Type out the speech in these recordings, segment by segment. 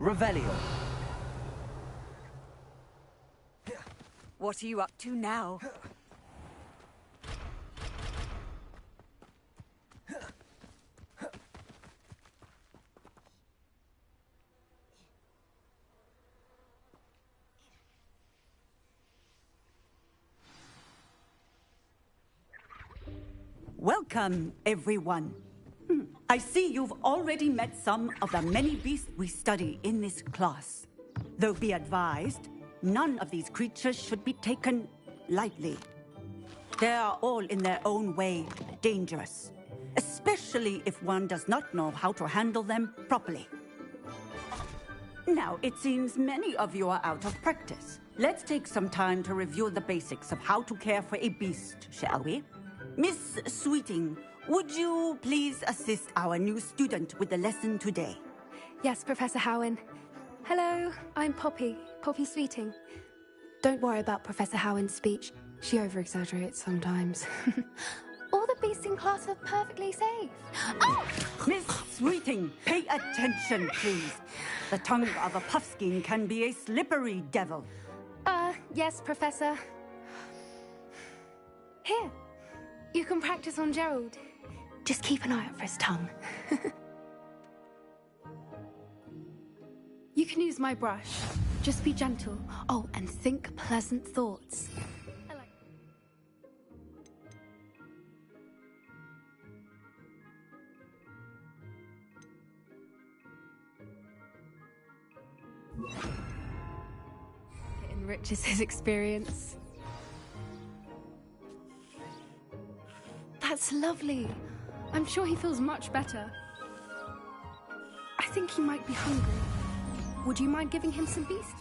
Revelio. What are you up to now? Welcome, everyone. I see you've already met some of the many beasts we study in this class. Though be advised, none of these creatures should be taken lightly. They are all in their own way dangerous, especially if one does not know how to handle them properly. Now, it seems many of you are out of practice. Let's take some time to review the basics of how to care for a beast, shall we? Miss Sweeting, would you please assist our new student with the lesson today? Yes, Professor Howen. Hello, I'm Poppy Sweeting. Don't worry about Professor Howen's speech. She over-exaggerates sometimes. All the beasts in class are perfectly safe. Oh! Miss Sweeting, pay attention, please. The tongue of a puffskein can be a slippery devil. Yes, Professor. Here, you can practice on Gerald. Just keep an eye out for his tongue. You can use my brush. Just be gentle. Oh, and think pleasant thoughts. It enriches his experience. That's lovely. I'm sure he feels much better. I think he might be hungry. Would you mind giving him some beast?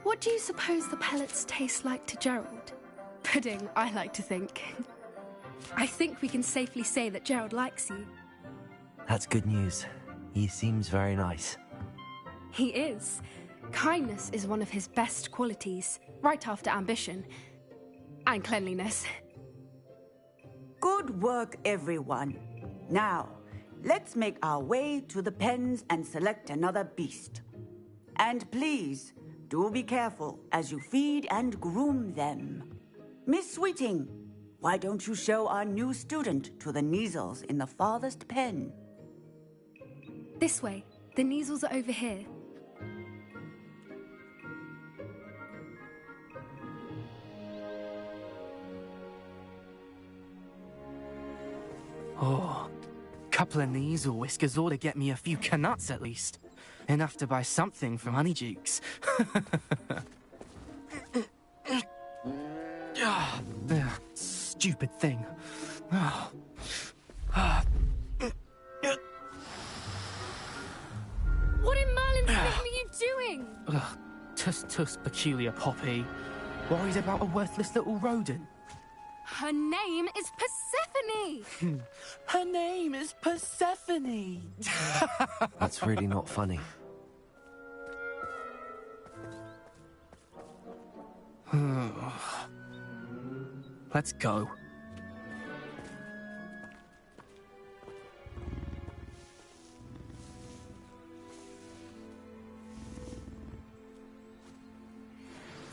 What do you suppose the pellets taste like to Gerald? Pudding, I like to think. I think we can safely say that Gerald likes you. That's good news. He seems very nice. He is. Kindness is one of his best qualities, right after ambition. And cleanliness. Good work, everyone. Now, let's make our way to the pens and select another beast. And please, do be careful as you feed and groom them. Miss Sweeting, why don't you show our new student to the Kneazles in the farthest pen? This way. The Kneazles are over here. Oh, couple of Kneazle whiskers ought to get me a few canuts at least. Enough to buy something from Honeydukes. Stupid thing. What in Merlin's name are you doing? Tuss, peculiar Poppy. Worried about a worthless little rodent. Her name is Persephone! Her name is Persephone! That's really not funny. Let's go.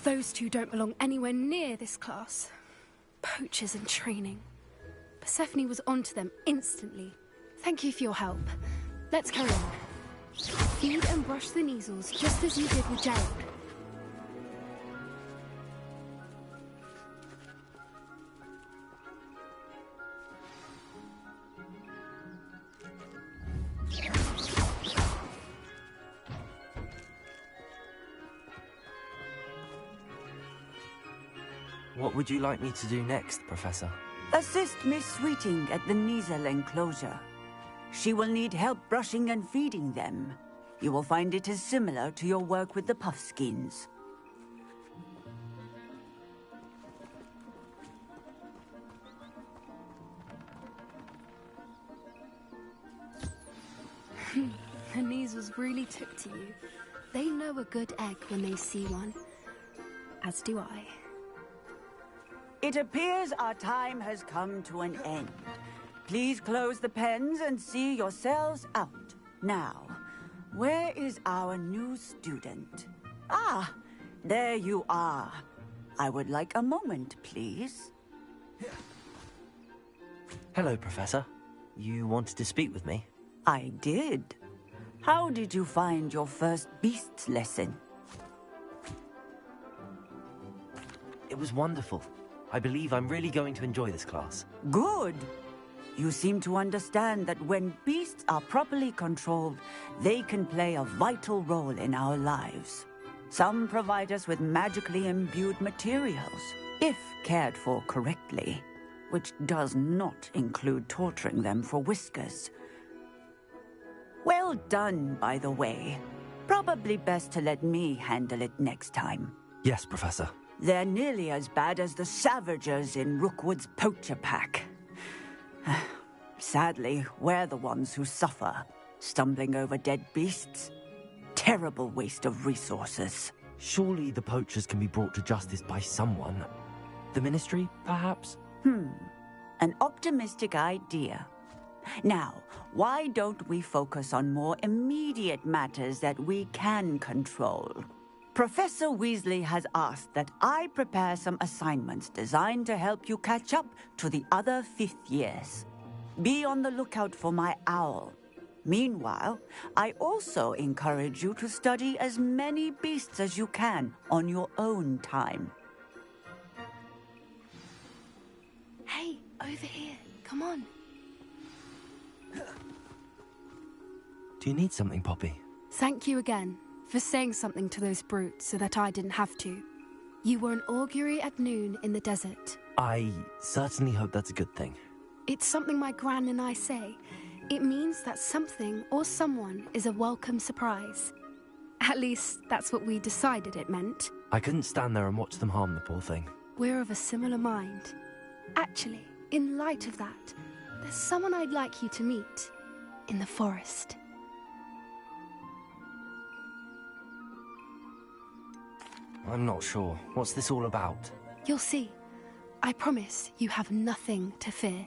Those two don't belong anywhere near this class. Poachers in training. Persephone was onto them instantly. Thank you for your help. Let's carry on. Feed and brush the Kneazles just as you did with Gerald. What would you like me to do next, Professor? Assist Miss Sweeting at the Kneazle enclosure. She will need help brushing and feeding them. You will find it is similar to your work with the puffskins. Her knees was really took to you. They know a good egg when they see one. As do I. It appears our time has come to an end. Please close the pens and see yourselves out. Now, where is our new student? Ah, there you are. I would like a moment, please. Hello, Professor. You wanted to speak with me? I did. How did you find your first beasts lesson? It was wonderful. I believe I'm really going to enjoy this class. Good. You seem to understand that when beasts are properly controlled, they can play a vital role in our lives. Some provide us with magically imbued materials, if cared for correctly, which does not include torturing them for whiskers. Well done, by the way. Probably best to let me handle it next time. Yes, Professor. They're nearly as bad as the Savagers in Rookwood's poacher pack. Sadly, we're the ones who suffer, stumbling over dead beasts. Terrible waste of resources. Surely the poachers can be brought to justice by someone. The Ministry, perhaps? An optimistic idea. Now, why don't we focus on more immediate matters that we can control? Professor Weasley has asked that I prepare some assignments designed to help you catch up to the other fifth years. Be on the lookout for my owl. Meanwhile, I also encourage you to study as many beasts as you can on your own time. Hey, over here. Come on. Do you need something, Poppy? Thank you again for saying something to those brutes so that I didn't have to. You were an augury at noon in the desert. I certainly hope that's a good thing. It's something my gran and I say. It means that something or someone is a welcome surprise. At least, that's what we decided it meant. I couldn't stand there and watch them harm the poor thing. We're of a similar mind. Actually, in light of that, there's someone I'd like you to meet. In the forest. I'm not sure. What's this all about? You'll see. I promise you have nothing to fear.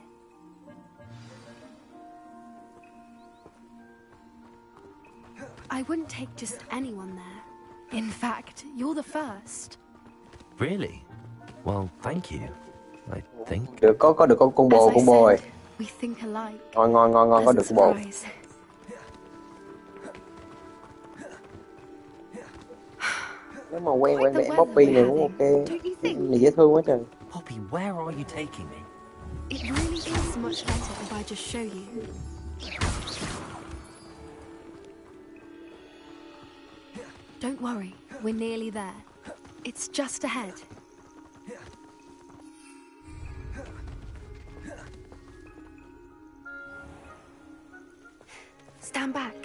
I wouldn't take just anyone there. In fact, you're the first. Really? Well, thank you. I think. Được có được con bồ rồi. We think alike. Ngon có được con bồ. Nếu mà quen với em Poppy này cũng ok. Này dễ thương quá trời. Poppy, where are you taking me? It really is much better if I just show you. Don't worry, we're nearly there. It's just ahead. Stand back.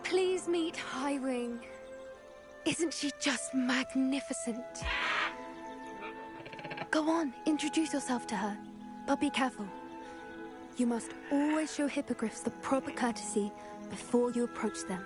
Please meet Highwing. Isn't she just magnificent? Go on, introduce yourself to her. But be careful. You must always show hippogriffs the proper courtesy before you approach them.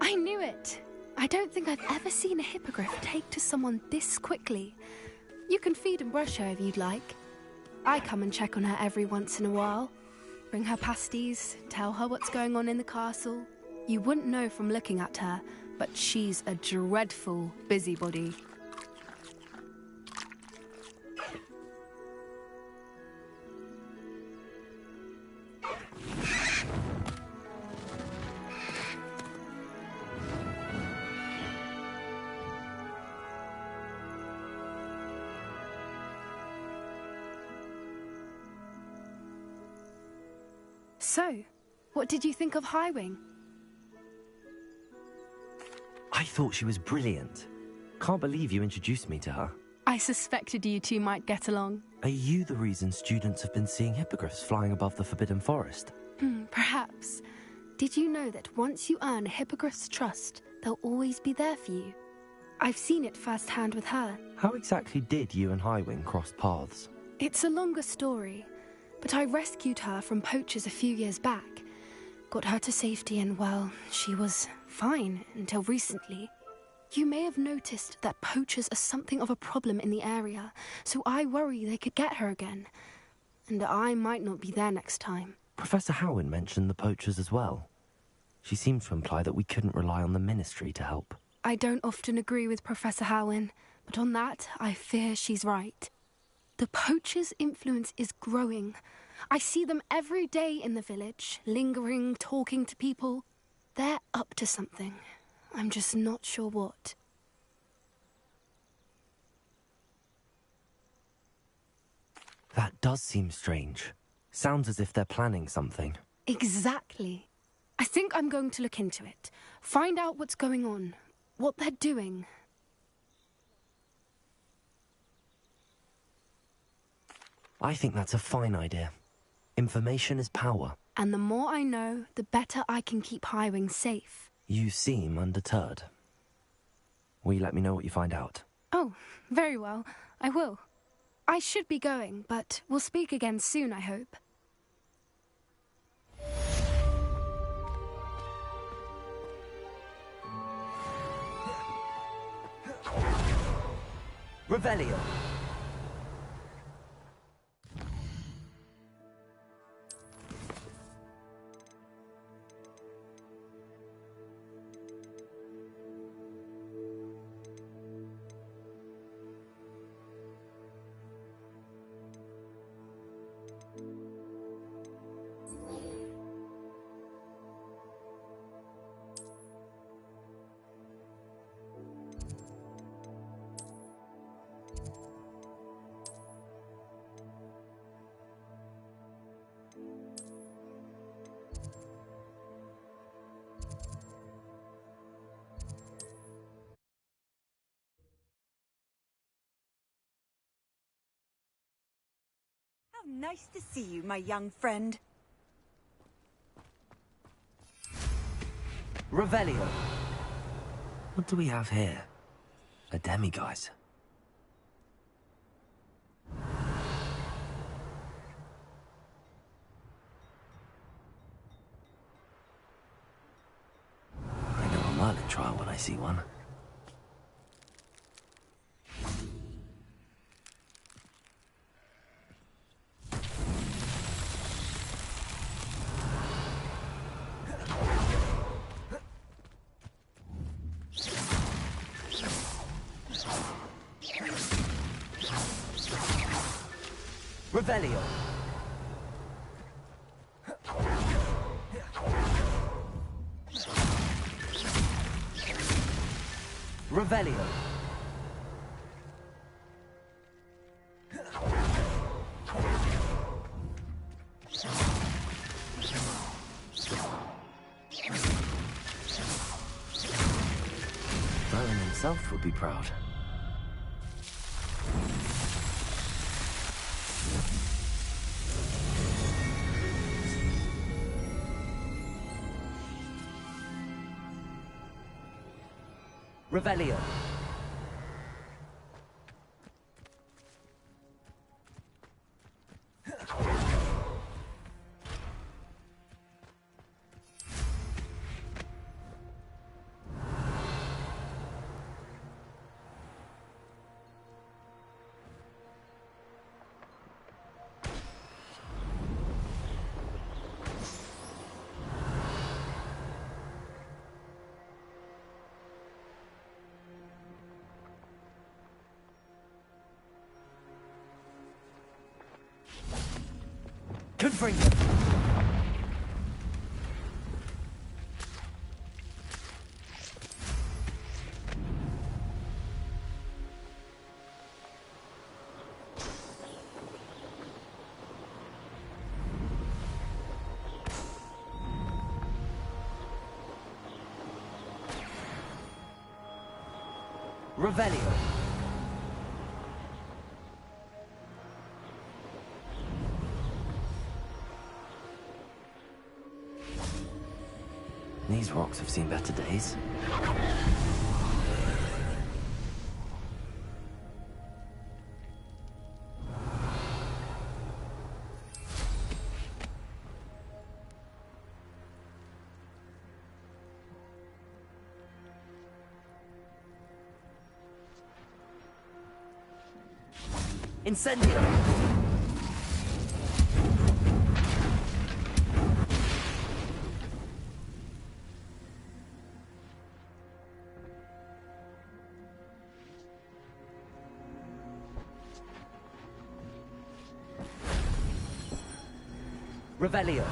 I knew it! I don't think I've ever seen a hippogriff take to someone this quickly. You can feed and brush her if you'd like. I come and check on her every once in a while. Bring her pasties, tell her what's going on in the castle. You wouldn't know from looking at her, but she's a dreadful busybody. So, what did you think of Highwing? I thought she was brilliant. Can't believe you introduced me to her. I suspected you two might get along. Are you the reason students have been seeing hippogriffs flying above the Forbidden Forest? Perhaps. Did you know that once you earn a hippogriff's trust, they'll always be there for you? I've seen it firsthand with her. How exactly did you and Highwing cross paths? It's a longer story, but I rescued her from poachers a few years back. Got her to safety and, well, she was fine until recently. You may have noticed that poachers are something of a problem in the area, so I worry they could get her again. And I might not be there next time. Professor Howin mentioned the poachers as well. She seemed to imply that we couldn't rely on the Ministry to help. I don't often agree with Professor Howin, but on that, I fear she's right. The poachers' influence is growing. I see them every day in the village, lingering, talking to people. They're up to something. I'm just not sure what. That does seem strange. Sounds as if they're planning something. Exactly. I think I'm going to look into it. Find out what's going on. What they're doing. I think that's a fine idea. Information is power. And the more I know, the better I can keep Highwing safe. You seem undeterred. Will you let me know what you find out? Oh, very well. I will. I should be going, but we'll speak again soon, I hope. Revelio. Nice to see you, my young friend. Revelio. What do we have here? A demiguise. I know a Merlin trial when I see one. Revelio. Revelio. Merlin himself would be proud. Revelio. Confringo. Revelio. These rocks have seen better days. Incendio! Revelio.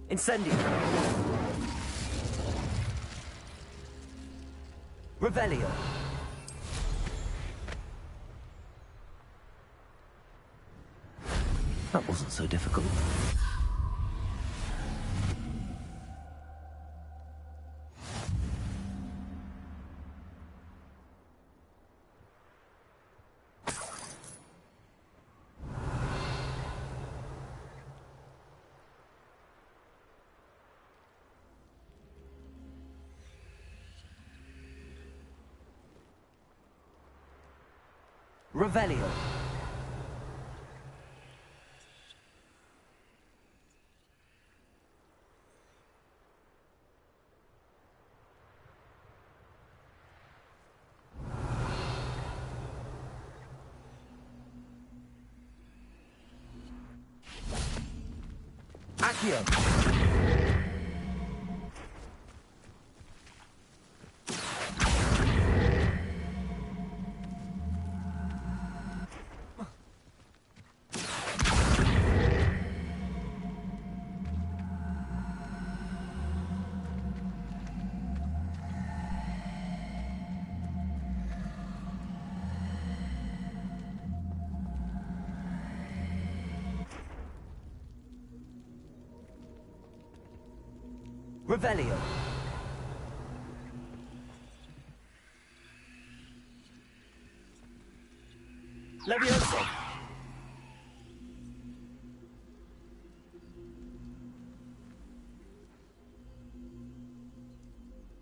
Incendio. Revelio. That wasn't so difficult. Revelio. Accio. Revelio. Levioso.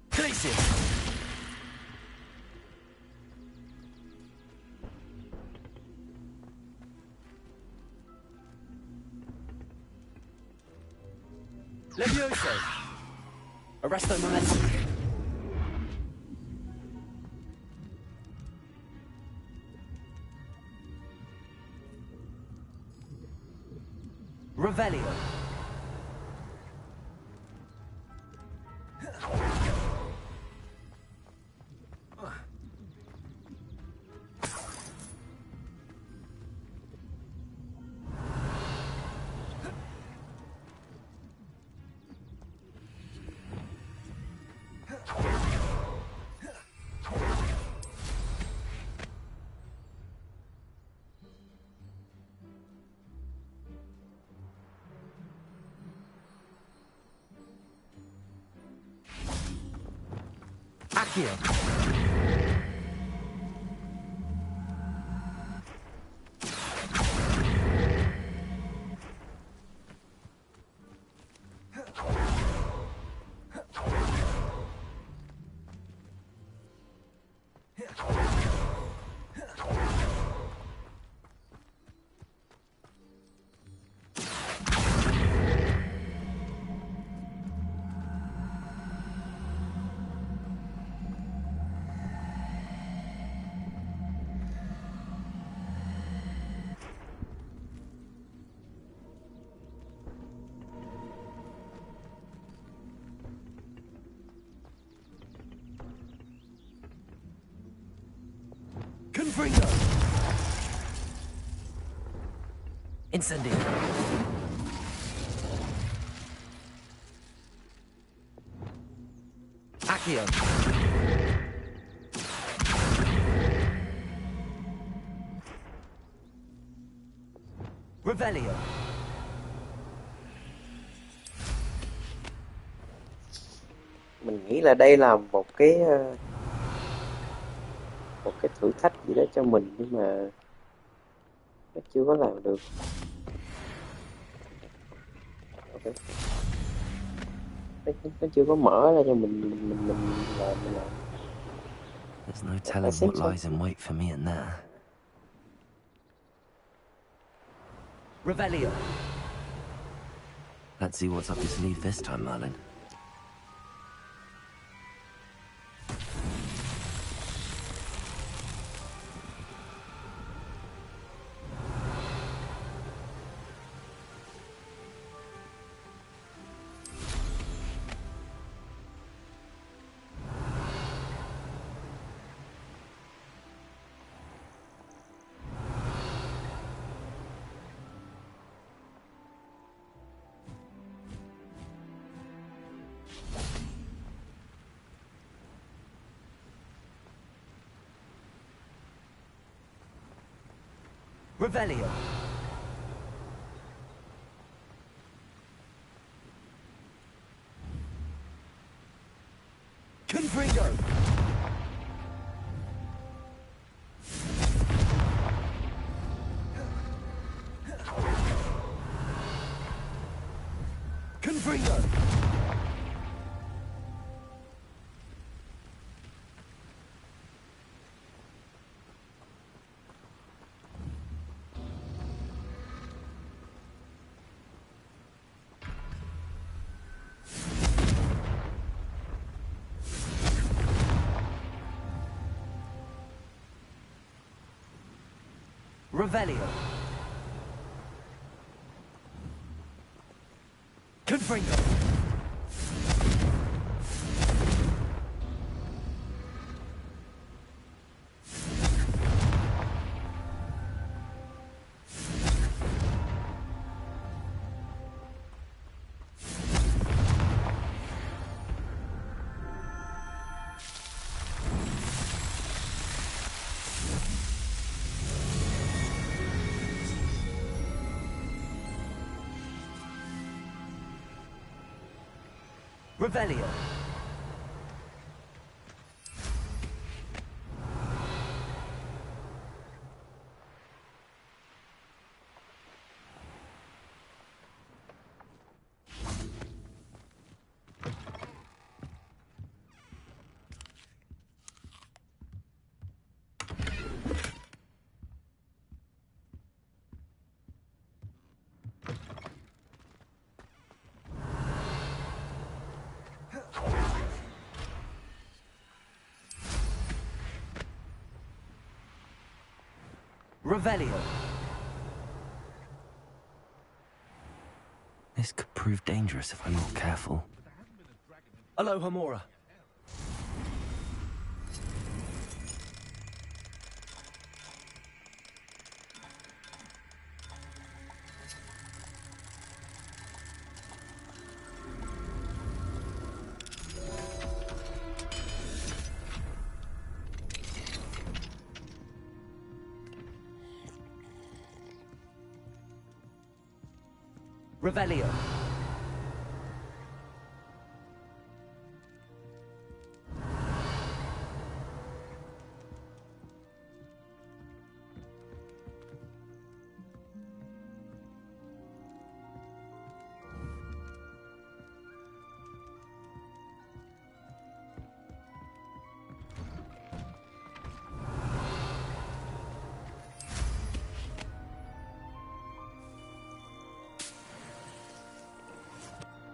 Glacius. Levioso. Arresto momentum. Revelio. Accio. Confringo! Incendio! Accio! Revelio! Mình nghĩ là đây là một cái thử thách gì đó cho mình, nhưng mà nó chưa có làm được. Okay. Nó chưa có mở ra cho mình làm. There's no telling what lies in wait for me in there. Revelio! Let's see what's up your sleeve this time, Merlin. Revelio! Confringo! Confringo! Revelio! Confringo! Revelio! Revelio! This could prove dangerous if I'm not careful. Aloha Mora. Revelio.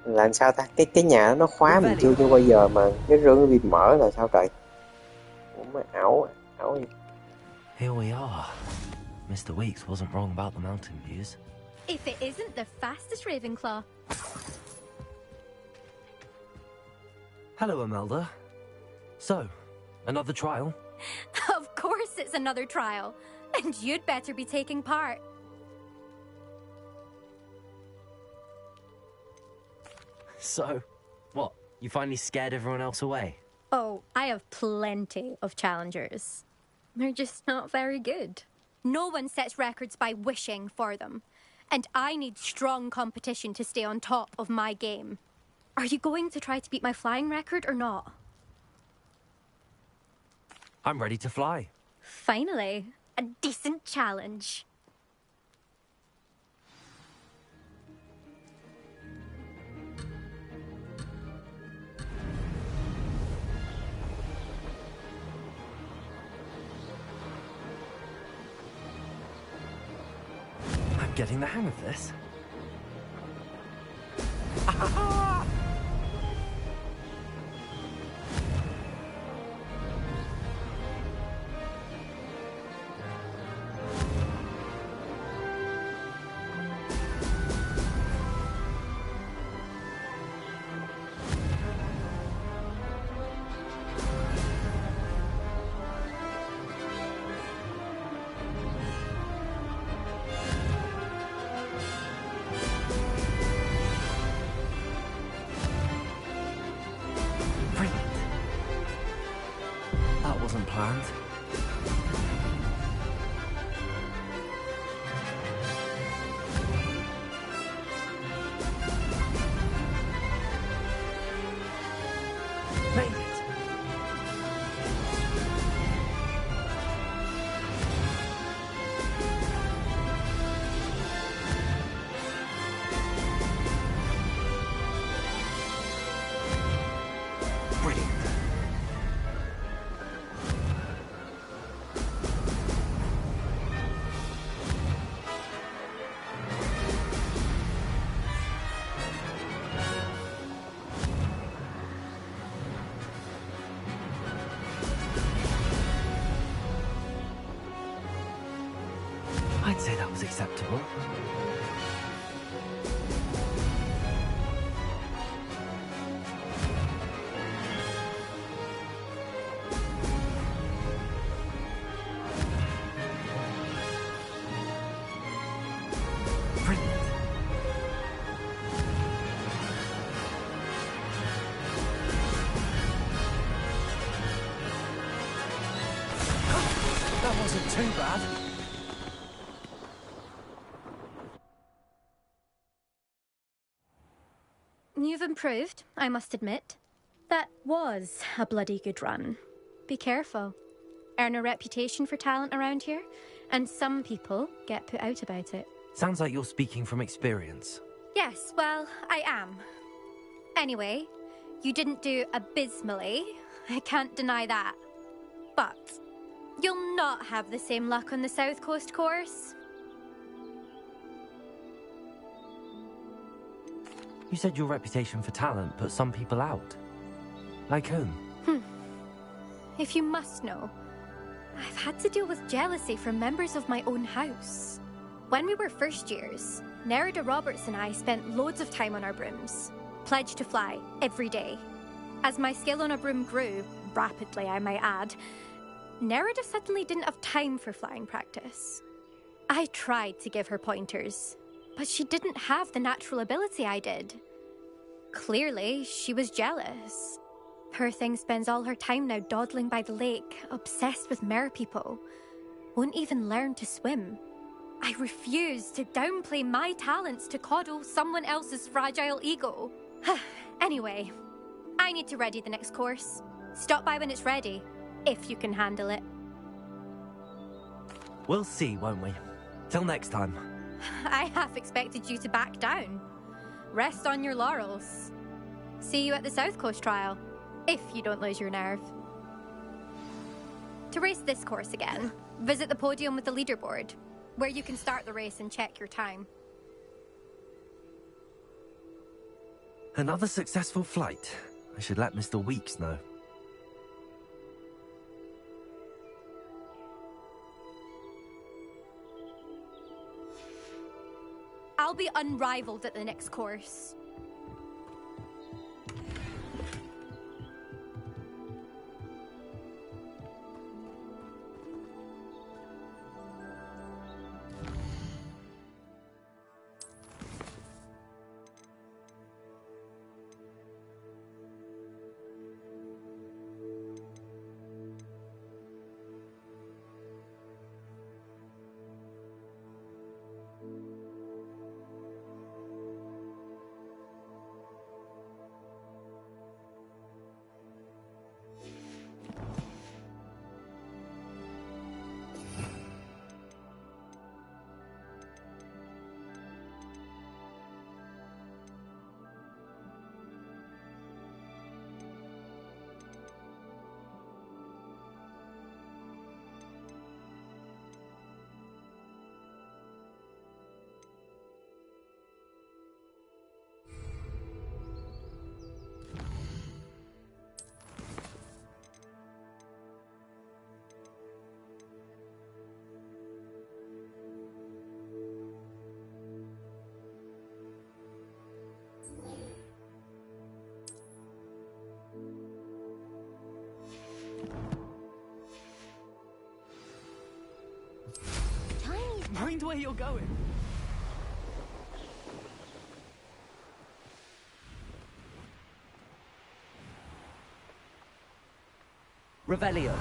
Làm sao ta? Cái nhà nó khóa mình chưa bao giờ mà cái rương nó bị mở là sao trời? Ủa mà ảo gì? Here we are. Mr. Weeks wasn't wrong about the mountain views. If it isn't the fastest Ravenclaw. Hello, Imelda. So, another trial? Of course it's another trial. And you'd better be taking part. So, what? You finally scared everyone else away? Oh, I have plenty of challengers. They're just not very good. No one sets records by wishing for them. And I need strong competition to stay on top of my game. Are you going to try to beat my flying record or not? I'm ready to fly. Finally, a decent challenge. I'm getting the hang of this. That wasn't planned. Made it! Brilliant. I'd say that was acceptable. Brilliant. That wasn't too bad. You've improved, I must admit. That was a bloody good run. Be careful. Earn a reputation for talent around here, and some people get put out about it. Sounds like you're speaking from experience. Yes, well, I am. Anyway, you didn't do abysmally. I can't deny that. But you'll not have the same luck on the South Coast course. You said your reputation for talent put some people out. Like whom? If you must know, I've had to deal with jealousy from members of my own house. When we were first years, Nerida Roberts and I spent loads of time on our brooms, pledged to fly every day. As my skill on a broom grew, rapidly I might add, Nerida suddenly didn't have time for flying practice. I tried to give her pointers, but she didn't have the natural ability I did. Clearly, she was jealous. Poor thing spends all her time now dawdling by the lake, obsessed with merpeople. Won't even learn to swim. I refuse to downplay my talents to coddle someone else's fragile ego. Anyway, I need to ready the next course. Stop by when it's ready, if you can handle it. We'll see, won't we? Till next time. I half expected you to back down. Rest on your laurels. See you at the South Coast trial, if you don't lose your nerve. To race this course again, visit the podium with the leaderboard, where you can start the race and check your time. Another successful flight. I should let Mr. Weeks know. I'll be unrivaled at the next course. Mind where you're going. Revelio.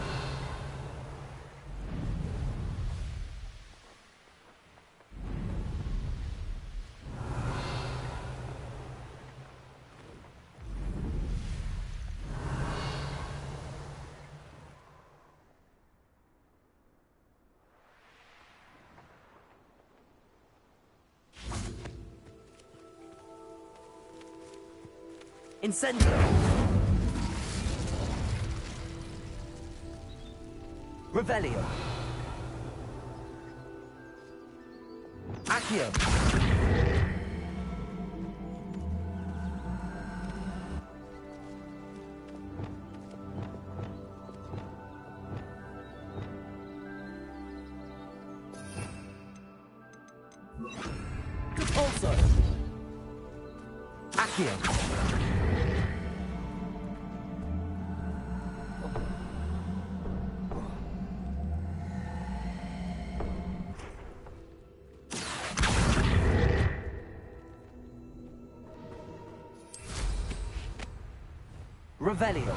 Incendio. Revelio. Accio. Also. Accio. Revelio.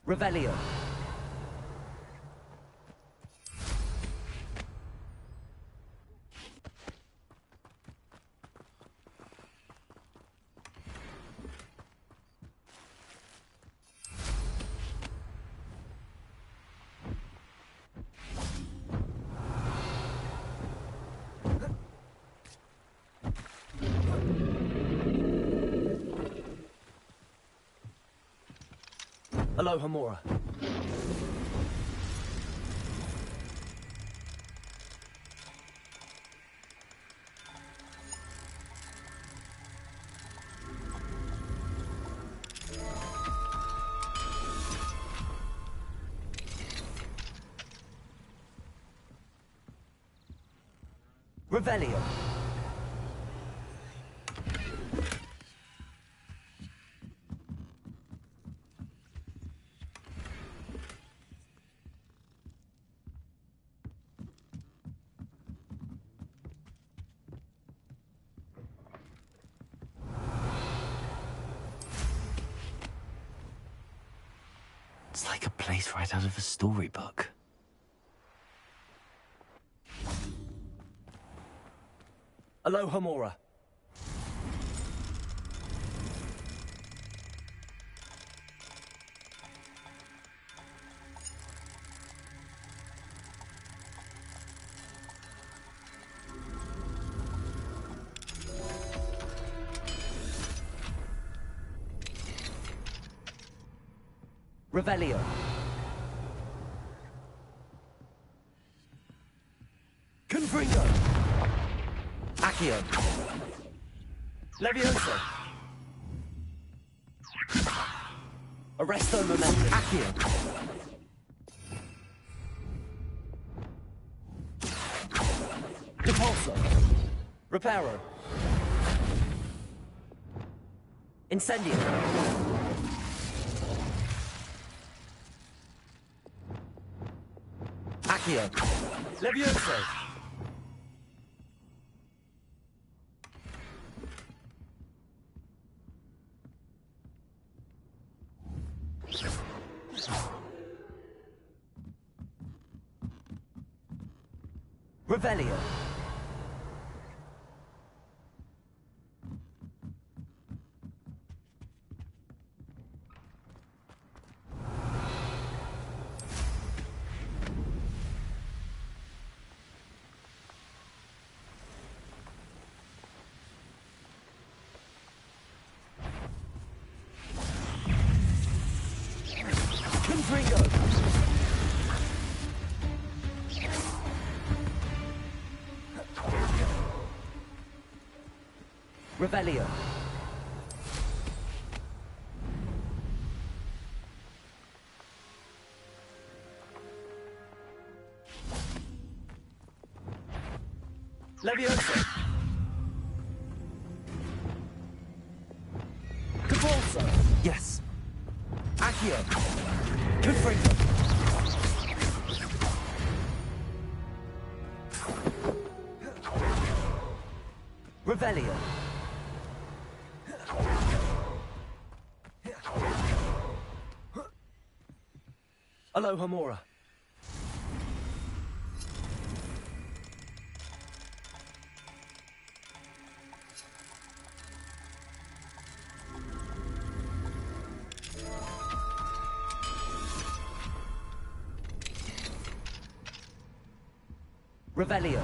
Revelio. Aloha Mora. Revelio. It's like a place right out of a storybook. Aloha Mora. Revelio. Confringo. Accio. Levioso. Arresto Momentum. Accio. Repulso. Reparo. Incendio. Accio. Levioso. Revelio. Confringo. Revelio. Levioso. Cabalso. Yes. Accio. Confringo. Revelio. Aloha Mora. Revelio.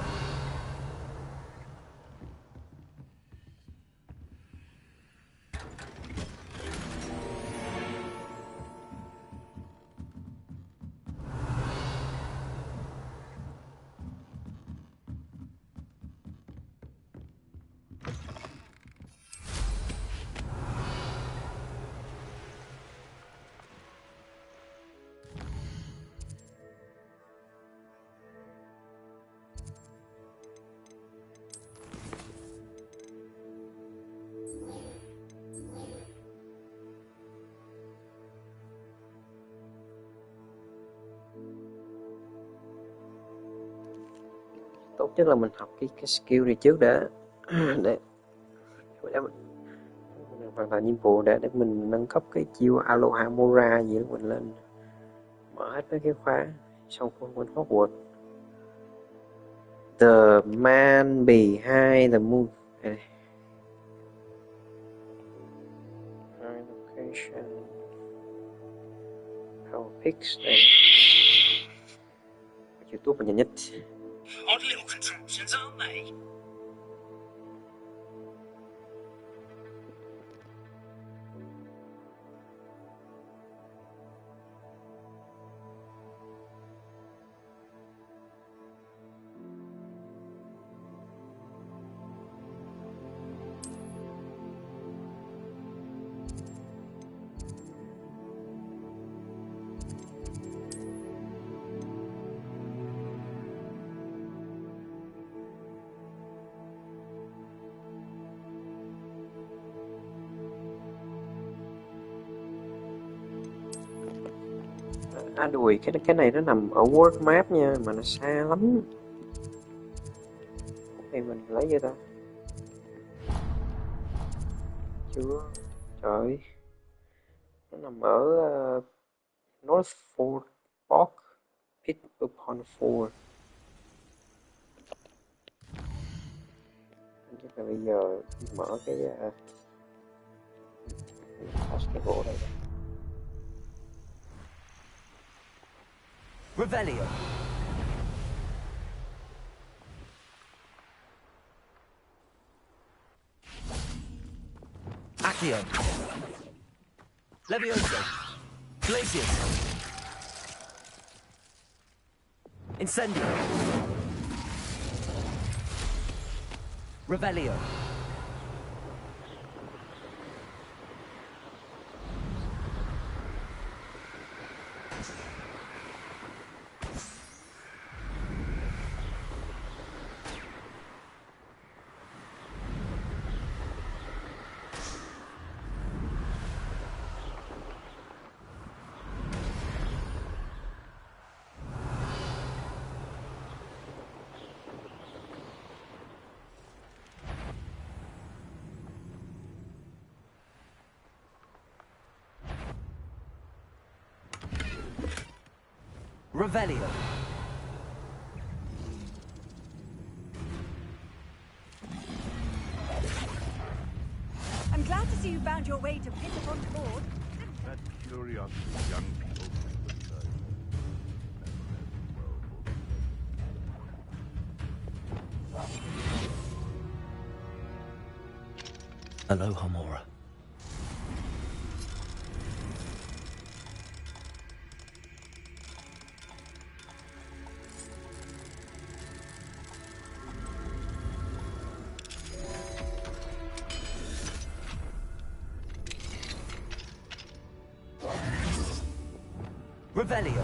Tốt nhất là mình học cái skill này trước để để mình hoàn thành nhiệm vụ để mình nâng cấp cái chiêu Aloha Mora gì đó mình lên, mở hết mấy cái khóa xong quên Hogwarts. The man behind the moon. Location. Power Pix đây. YouTube là nhanh nhất. Odd little contraptions, aren't they? À đùi, cái này nó nằm ở world map nha, mà nó xa lắm. Thì mình lấy vô ta. Chưa. Trời ơi. Nó nằm ở North Fort Park, Pick upon 4. Chắc là bây giờ mở cái gỗ này. Revelio. Accio. Levioso. Glacius. Incendio. Revelio. Revelio. to pick up on board. That curiosity young people exercise. Hello, Homora. Revelio.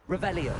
Revelio.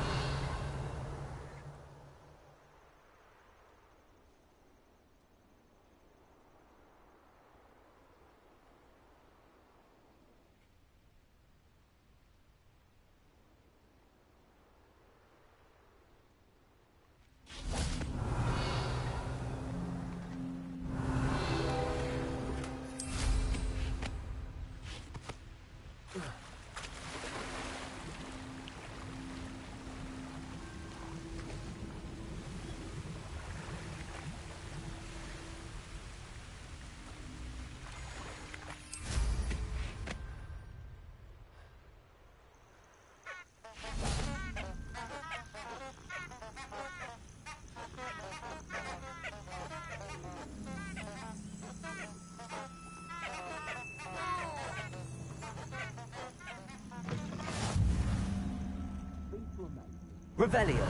Revelio.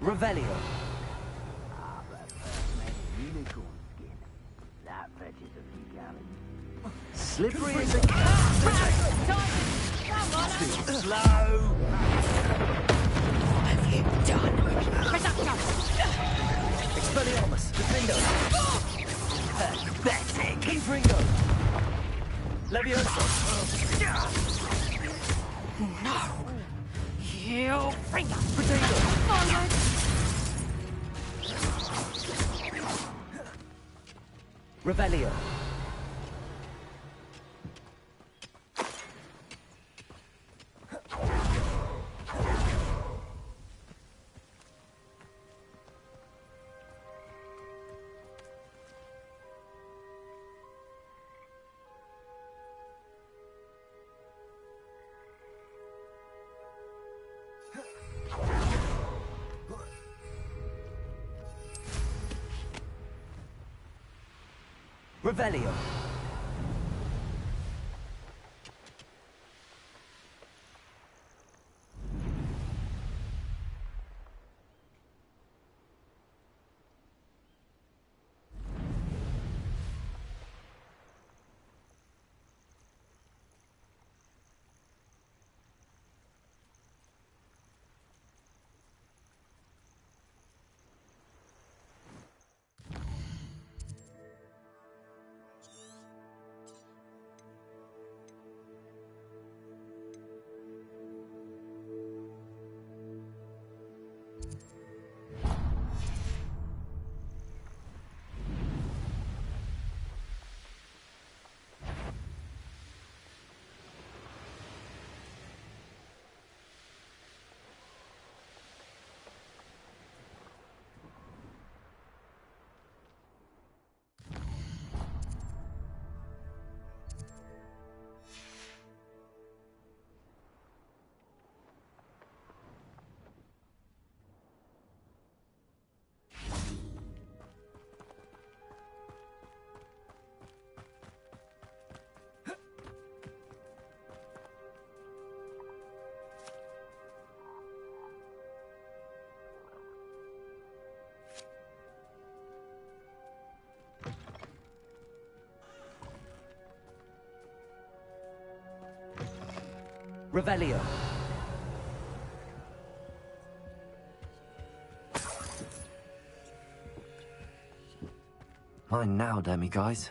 Revelio. Unicorn skin. That fetches a few gallons. Slippery as a cat. Too slow. What have you done? Reductor! Expelliarmus. Defendo. Pathetic. Confringo. Levioso. No! You bring us Potato. forward! Revelio. Revelio. Revelio. Mine now, demi guys.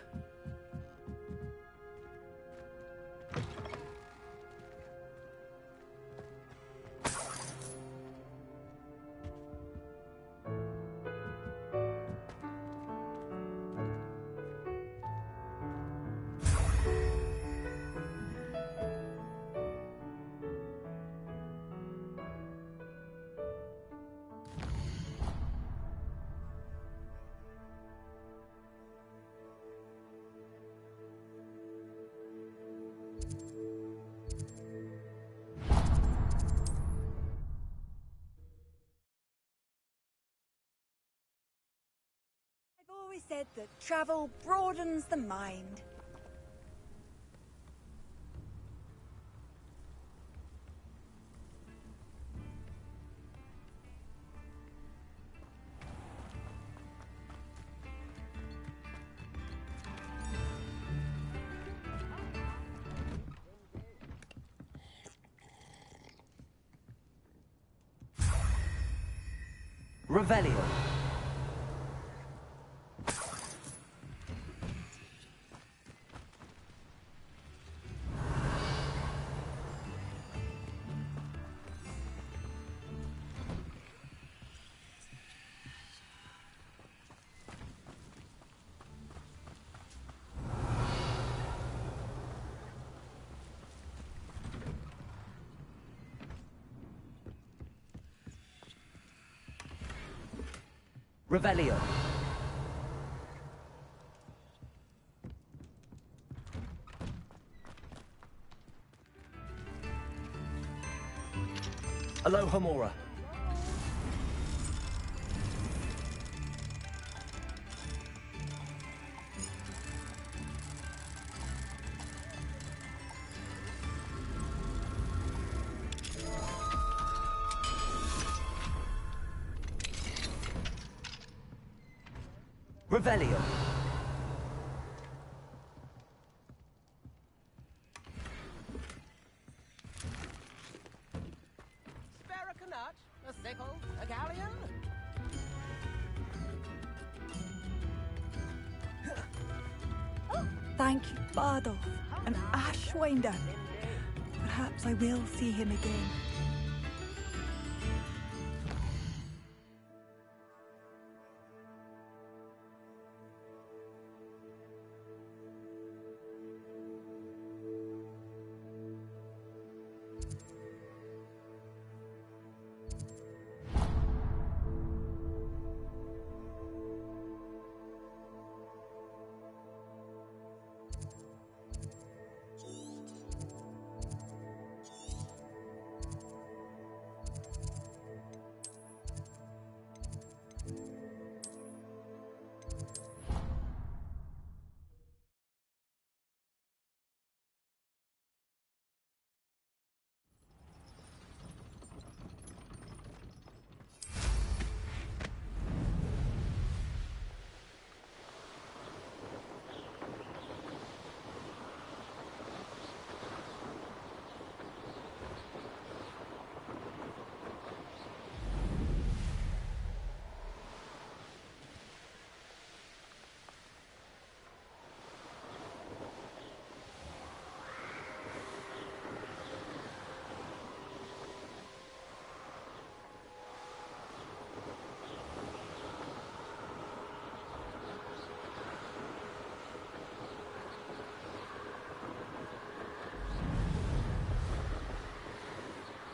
I've always said that travel broadens the mind. Revelio. Revelio. Aloha Mora. Revelio. Spare a canut, a sickle, a galleon? Oh, thank you, Bardolph. An Ashwinder. Perhaps I will see him again.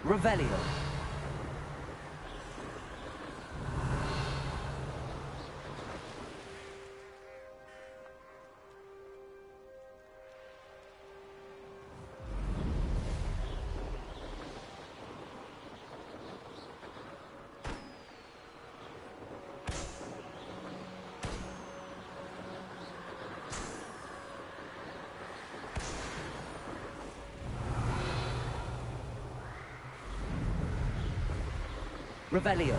Revelio. Revelio.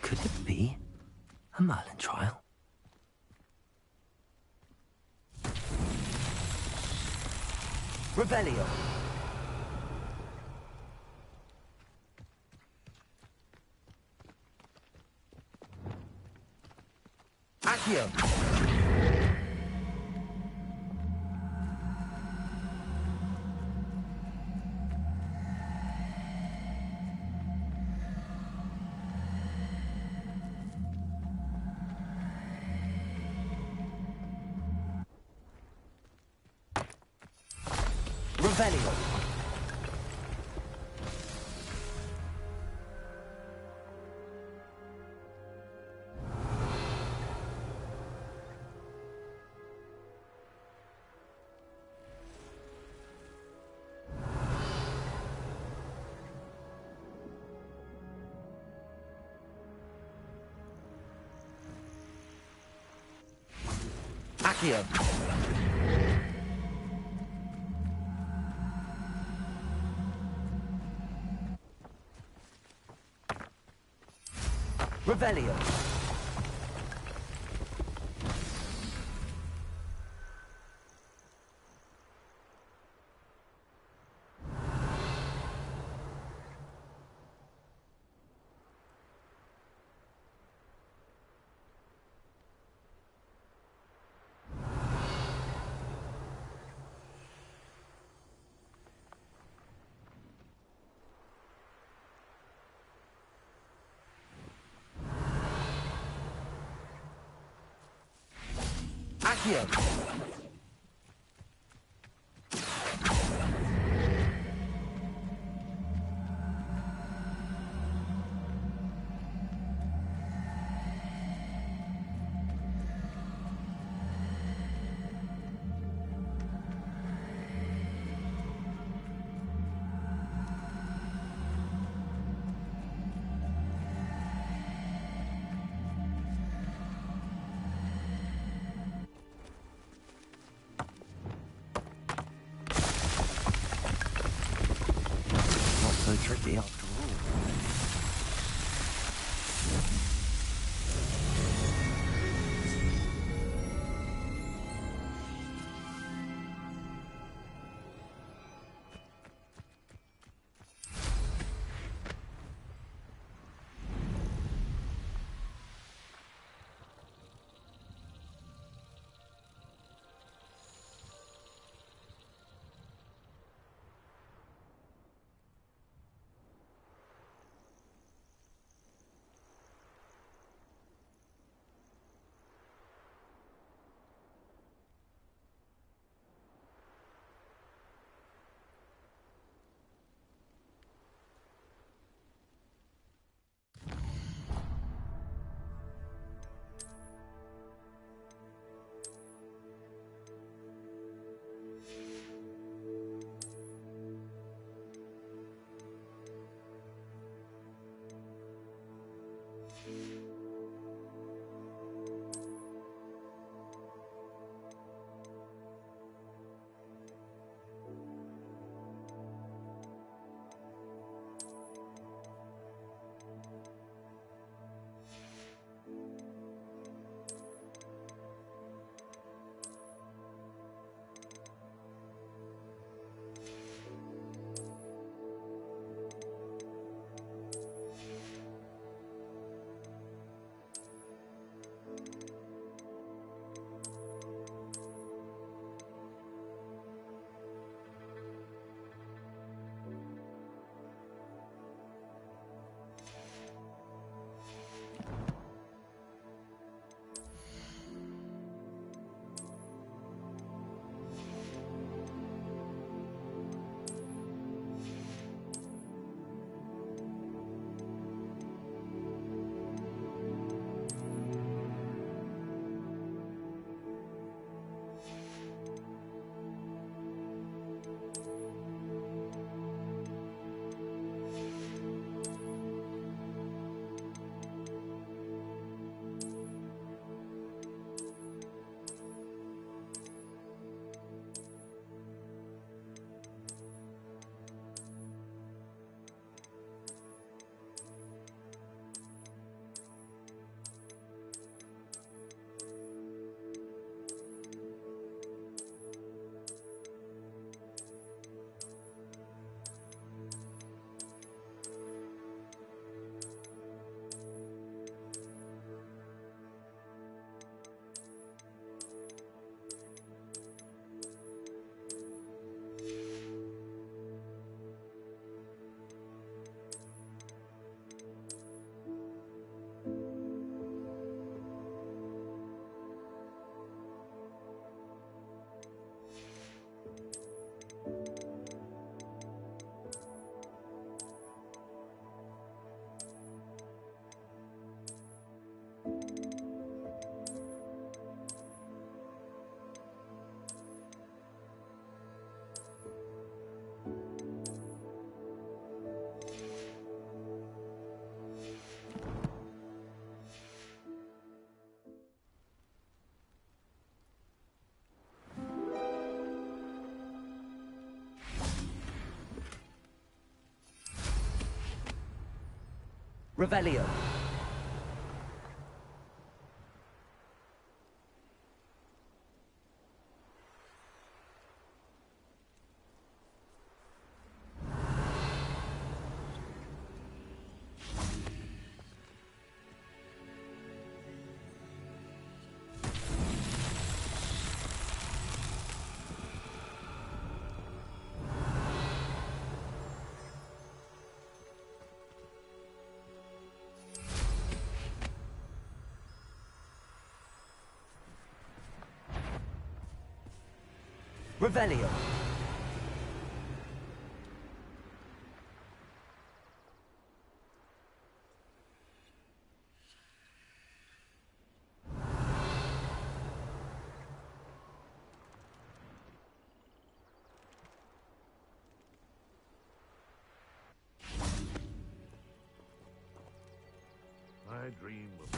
Could it be a Merlin trial? Revelio. Accio. Revelio. Accio. Revelio. Accio. Not so tricky after all. Revelio. Revelio. My dream was...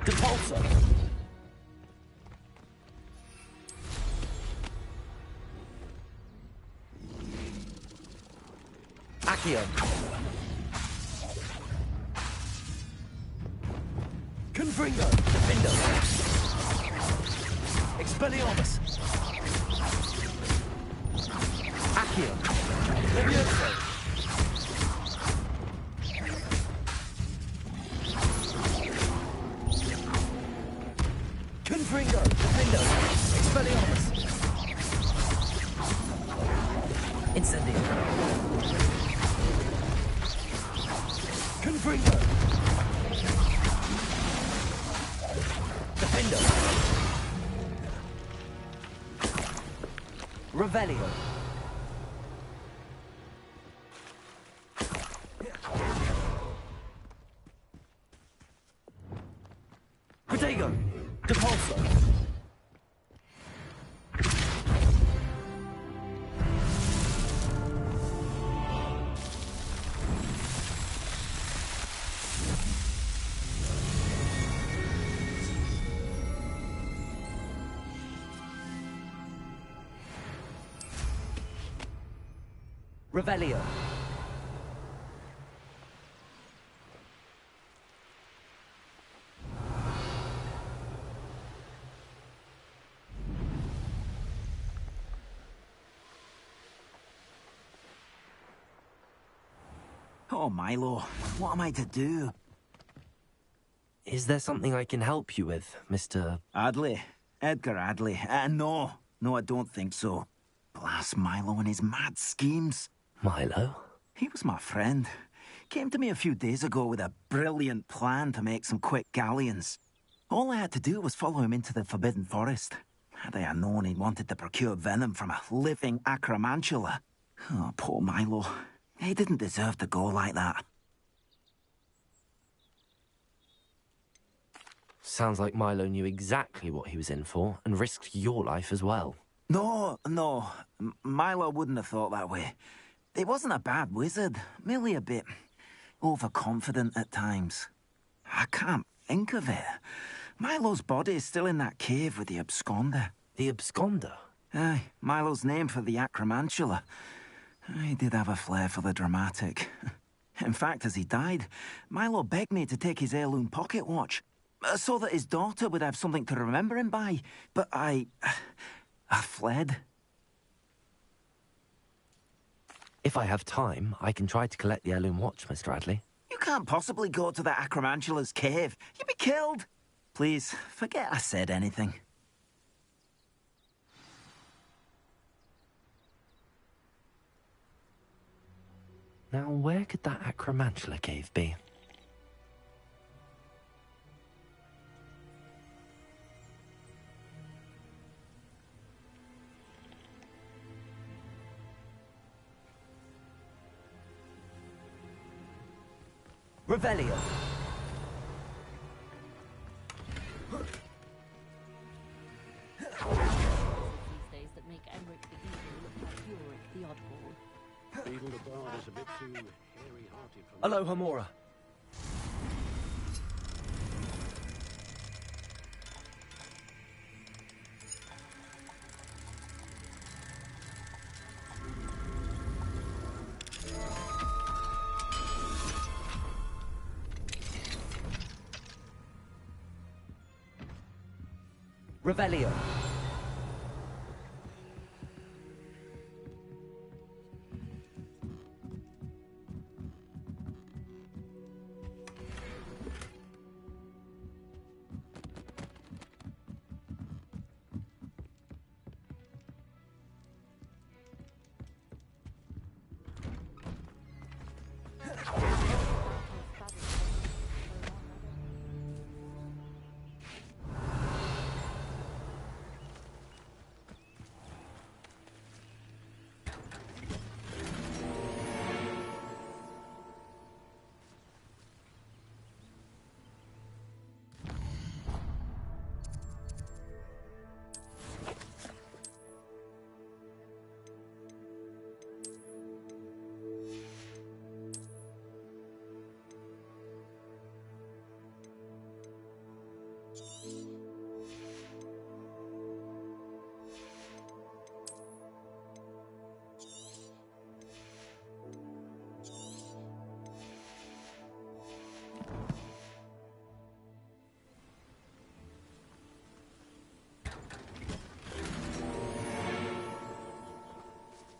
Depulso. Accio. Confringo. Defendo. Expelliarmus. Accio. Levioso. Confringo. Defendo. Expelliarmus. Incendio. Confringo. Defendo. Revelio. Protego. Depulso. Revelio. Oh, Milo, what am I to do? Is there something I can help you with, Mr. Adley? Edgar Adley? No, I don't think so. Blast Milo and his mad schemes. Milo? He was my friend. Came to me a few days ago with a brilliant plan to make some quick galleons. All I had to do was follow him into the Forbidden Forest. Had I known he wanted to procure venom from a living acromantula. Oh, poor Milo. He didn't deserve to go like that. Sounds like Milo knew exactly what he was in for and risked your life as well. No. Milo wouldn't have thought that way. He wasn't a bad wizard, merely a bit overconfident at times. I can't think of it. Milo's body is still in that cave with the absconder. The absconder? Aye, Milo's name for the acromantula. He did have a flair for the dramatic. In fact, as he died, Milo begged me to take his heirloom pocket watch, so that his daughter would have something to remember him by. But I fled. If I have time, I can try to collect the heirloom watch, Mr. Adley. You can't possibly go to the acromantula's cave. You'd be killed. Please, forget I said anything. Now, where could that acromantula cave be? Revelio. These days that make Emmerich the Eagle look like Ulrich the Oddball. Even the bard is a bit too hairy-hearted for... Aloha, Mora. Revelio.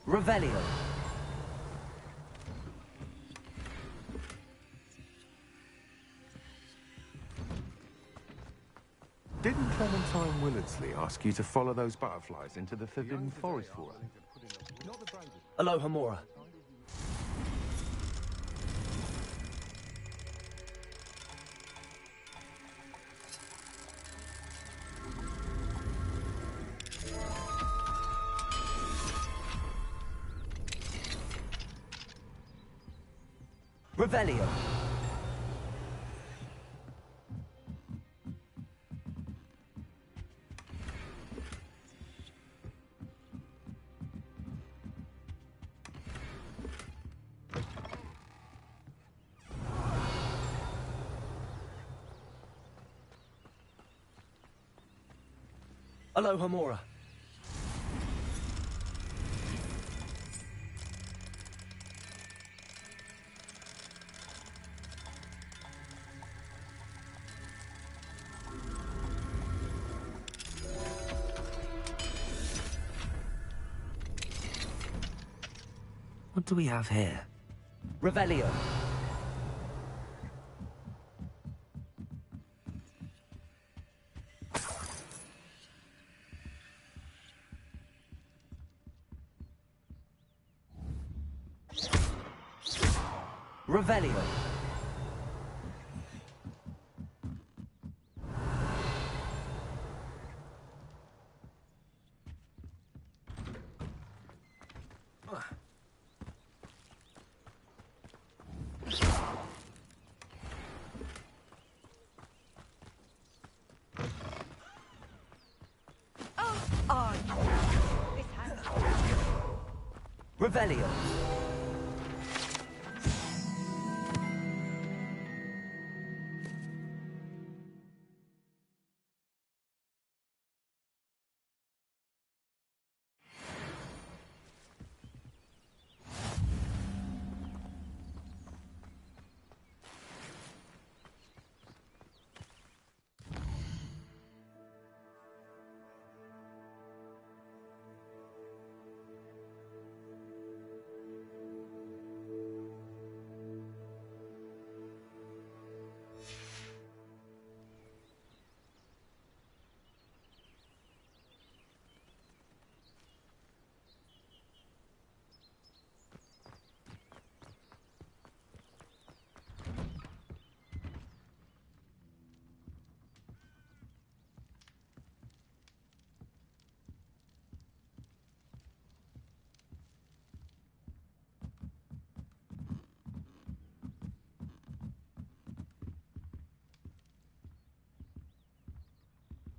Revelio. Didn't Clementine Willardsley ask you to follow those butterflies into the Forbidden Forest for her? Aloha Mora. Revelio. Aloha Mora. What do we have here? Revelio. Revelio. Revelio.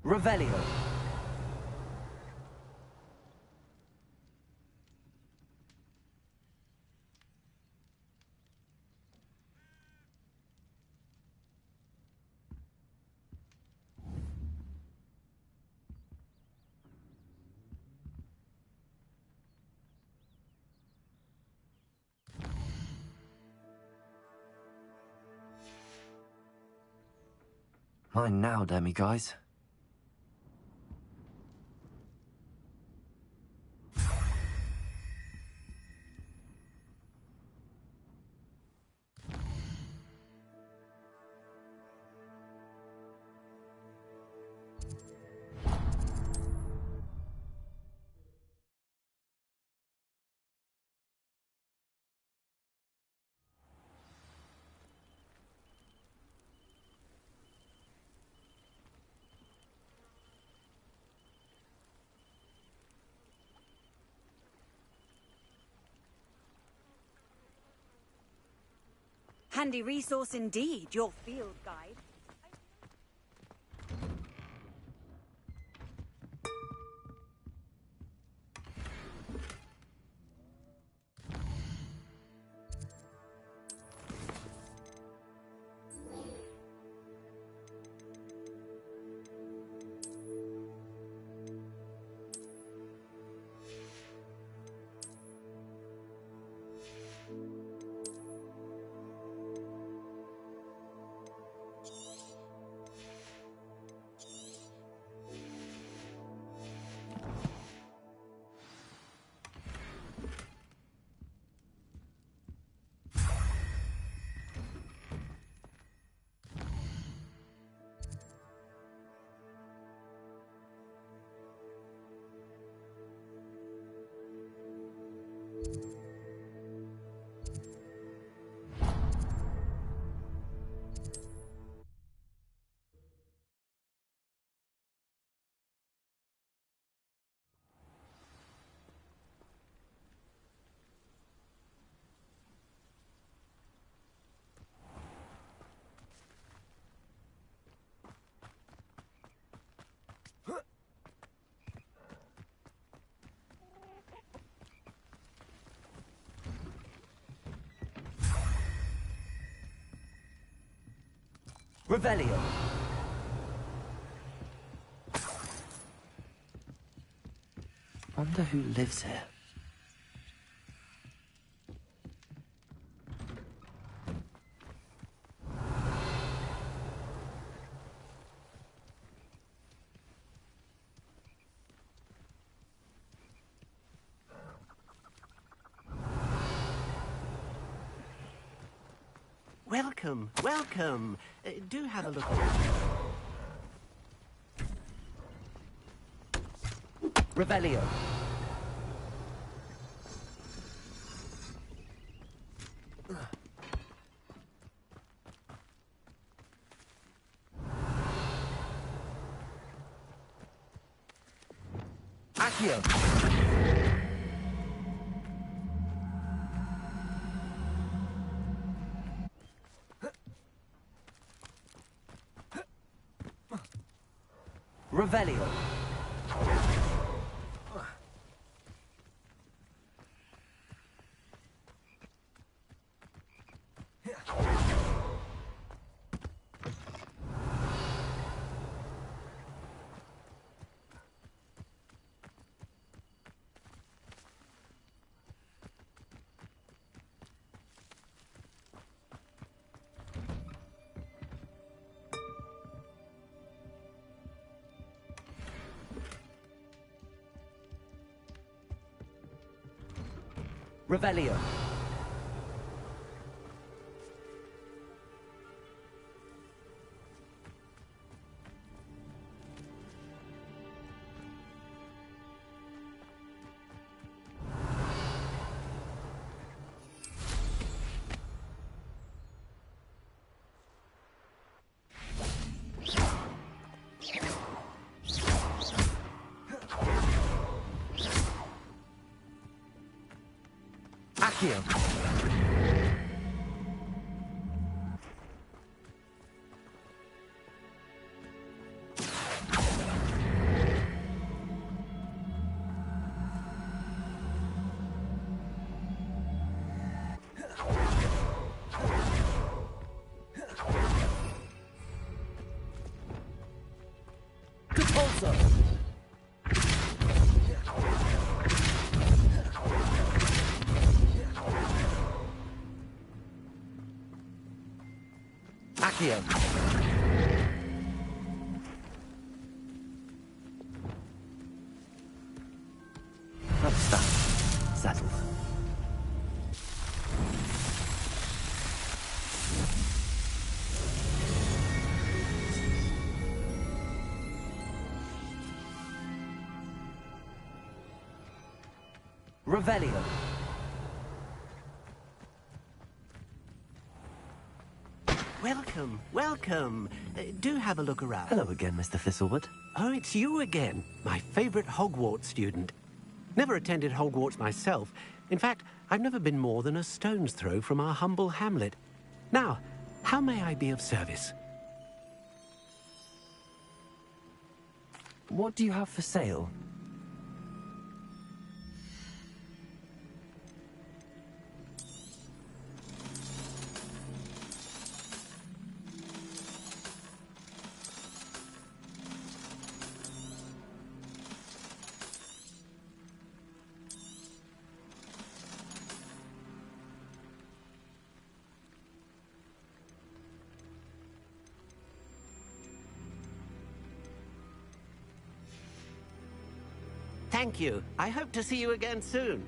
Revelio. Mine now, demi guys. Handy resource indeed, your field guide. Revelio. Wonder who lives here. Welcome, welcome. Do have a look. Revelio. Accio. Revelio. Revelio. Accio. Repulsor. Accio. That's done. Settled. Revelio. Welcome, welcome. Do have a look around. Hello again, Mr. Thistlewood. Oh, it's you again. My favorite Hogwarts student. Never attended Hogwarts myself. In fact, I've never been more than a stone's throw from our humble hamlet. Now, how may I be of service? What do you have for sale? Thank you. I hope to see you again soon.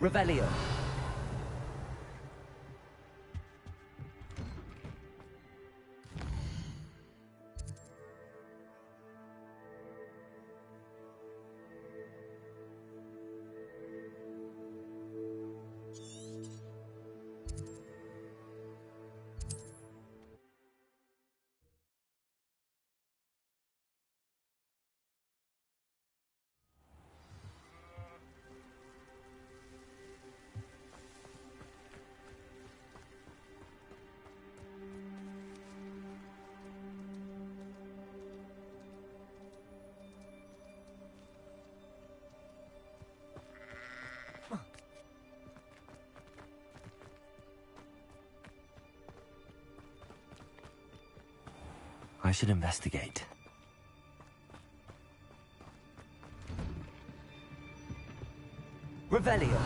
Revelio. I should investigate. Revelio.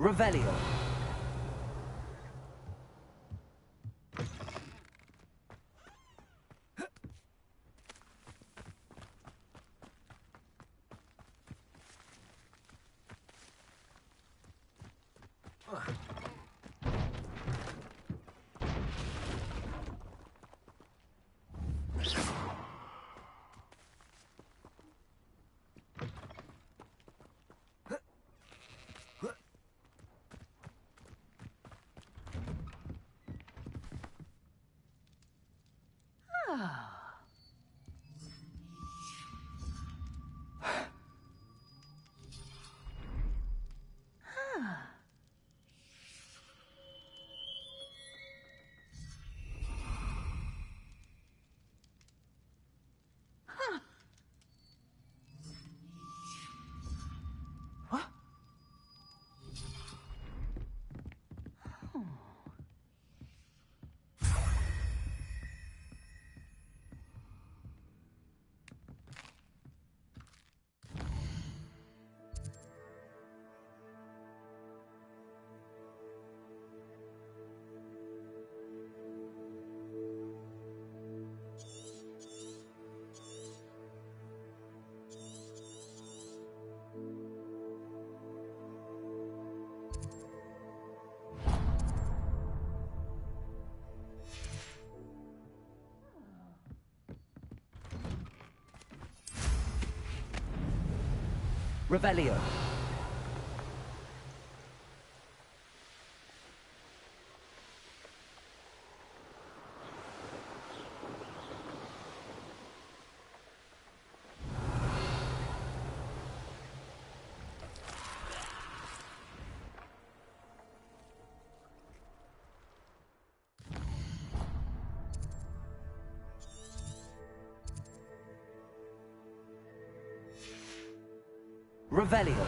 Revelio. Revelio. Revelio.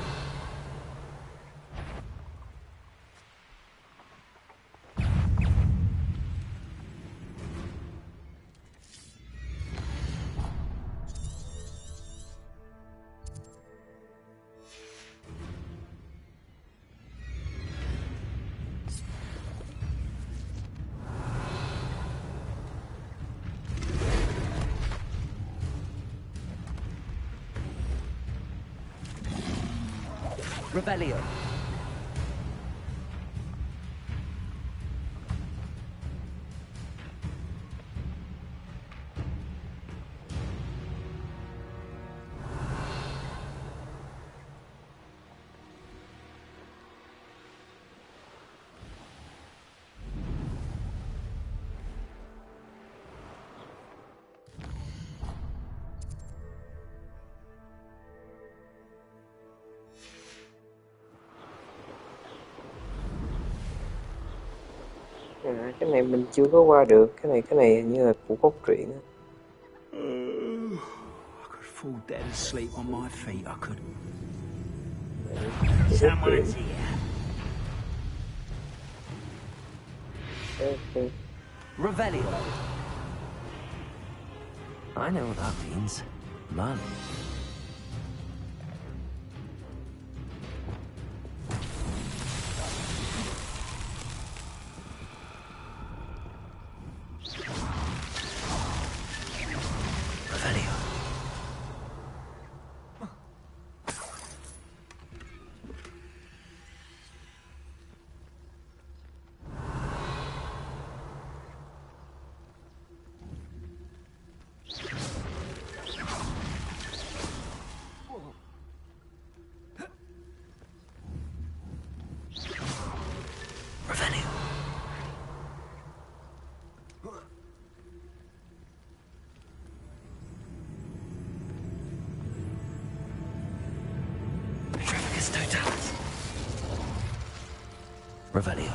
Revelio. Cái này mình chưa có qua được. Cái này hình như là của cốt truyện á. I could fall dead asleep on my feet, I could. Someone's here. Okay. Revelio. I know what that means. Merlin. Revelio.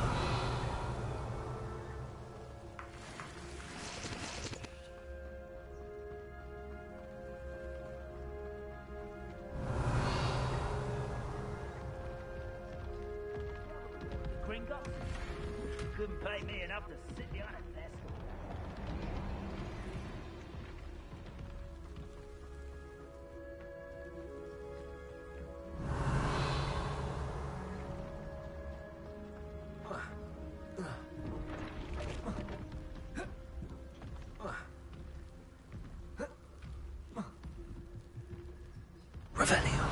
Gringotts? Couldn't pay me enough to sit behind a desk. Revelio.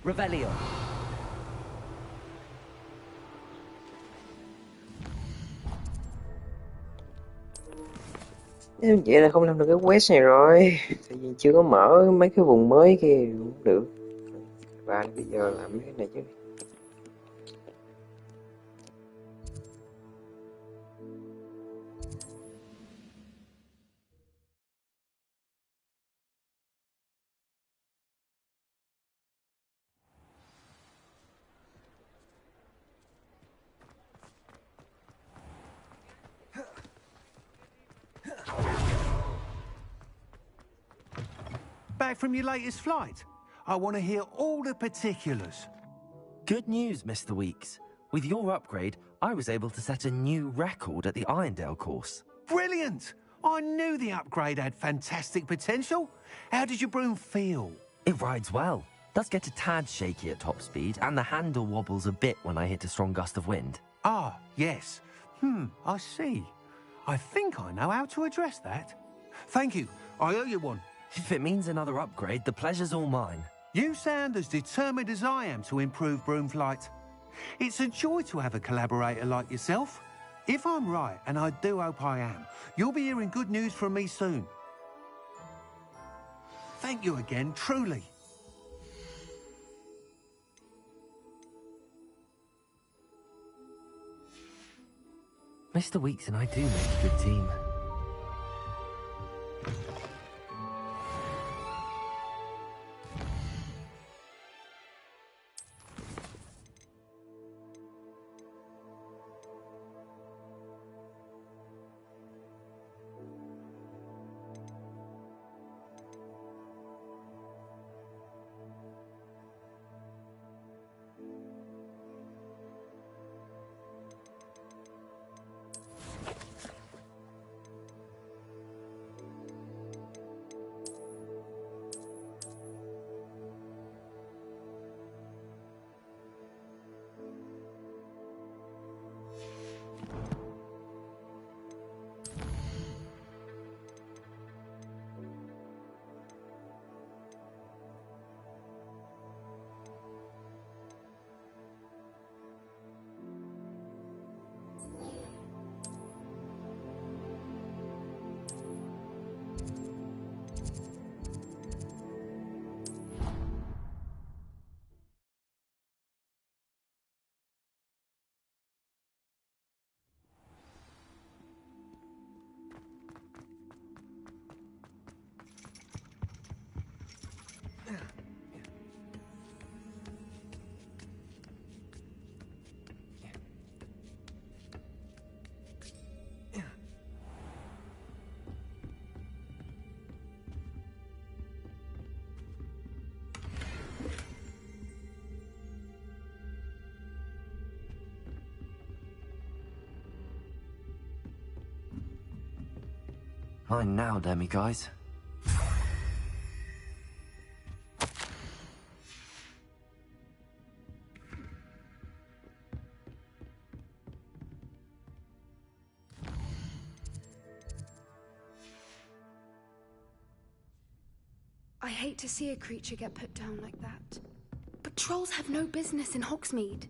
Revelio. Vậy là không làm được cái quest này rồi. Tại vì chưa có mở mấy cái vùng mới kia cũng được. Và bây giờ làm mấy cái này chứ. Back from your latest flight? I want to hear all the particulars. Good news, Mr. Weeks. With your upgrade, I was able to set a new record at the Irondale course. Brilliant! I knew the upgrade had fantastic potential. How did your broom feel? It rides well. does get a tad shaky at top speed, and the handle wobbles a bit when I hit a strong gust of wind. Ah, yes. I see. I think I know how to address that. Thank you. I owe you one. If it means another upgrade, the pleasure's all mine. You sound as determined as I am to improve broom flight. It's a joy to have a collaborator like yourself. If I'm right, and I do hope I am, you'll be hearing good news from me soon. Thank you again, truly. Mr. Weeks and I do make a good team. Fine now, guys. I hate to see a creature get put down like that. But trolls have no business in Hogsmeade.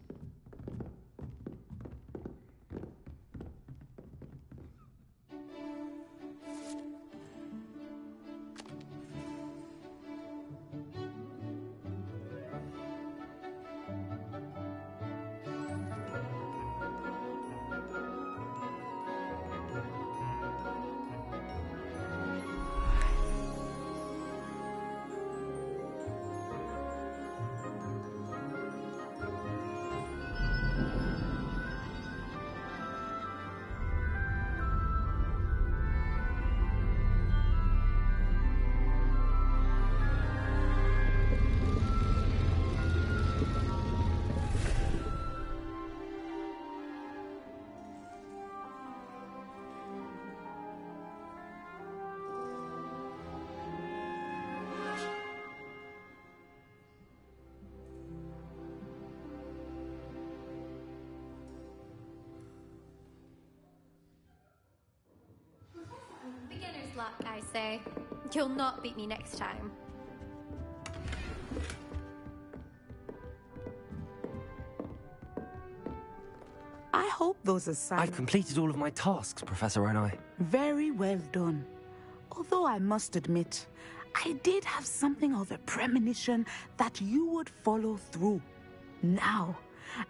Beginner's luck, I say. You'll not beat me next time. I hope those assignments... I've completed all of my tasks, Professor Onai. Very well done. Although I must admit, I did have something of a premonition that you would follow through. Now,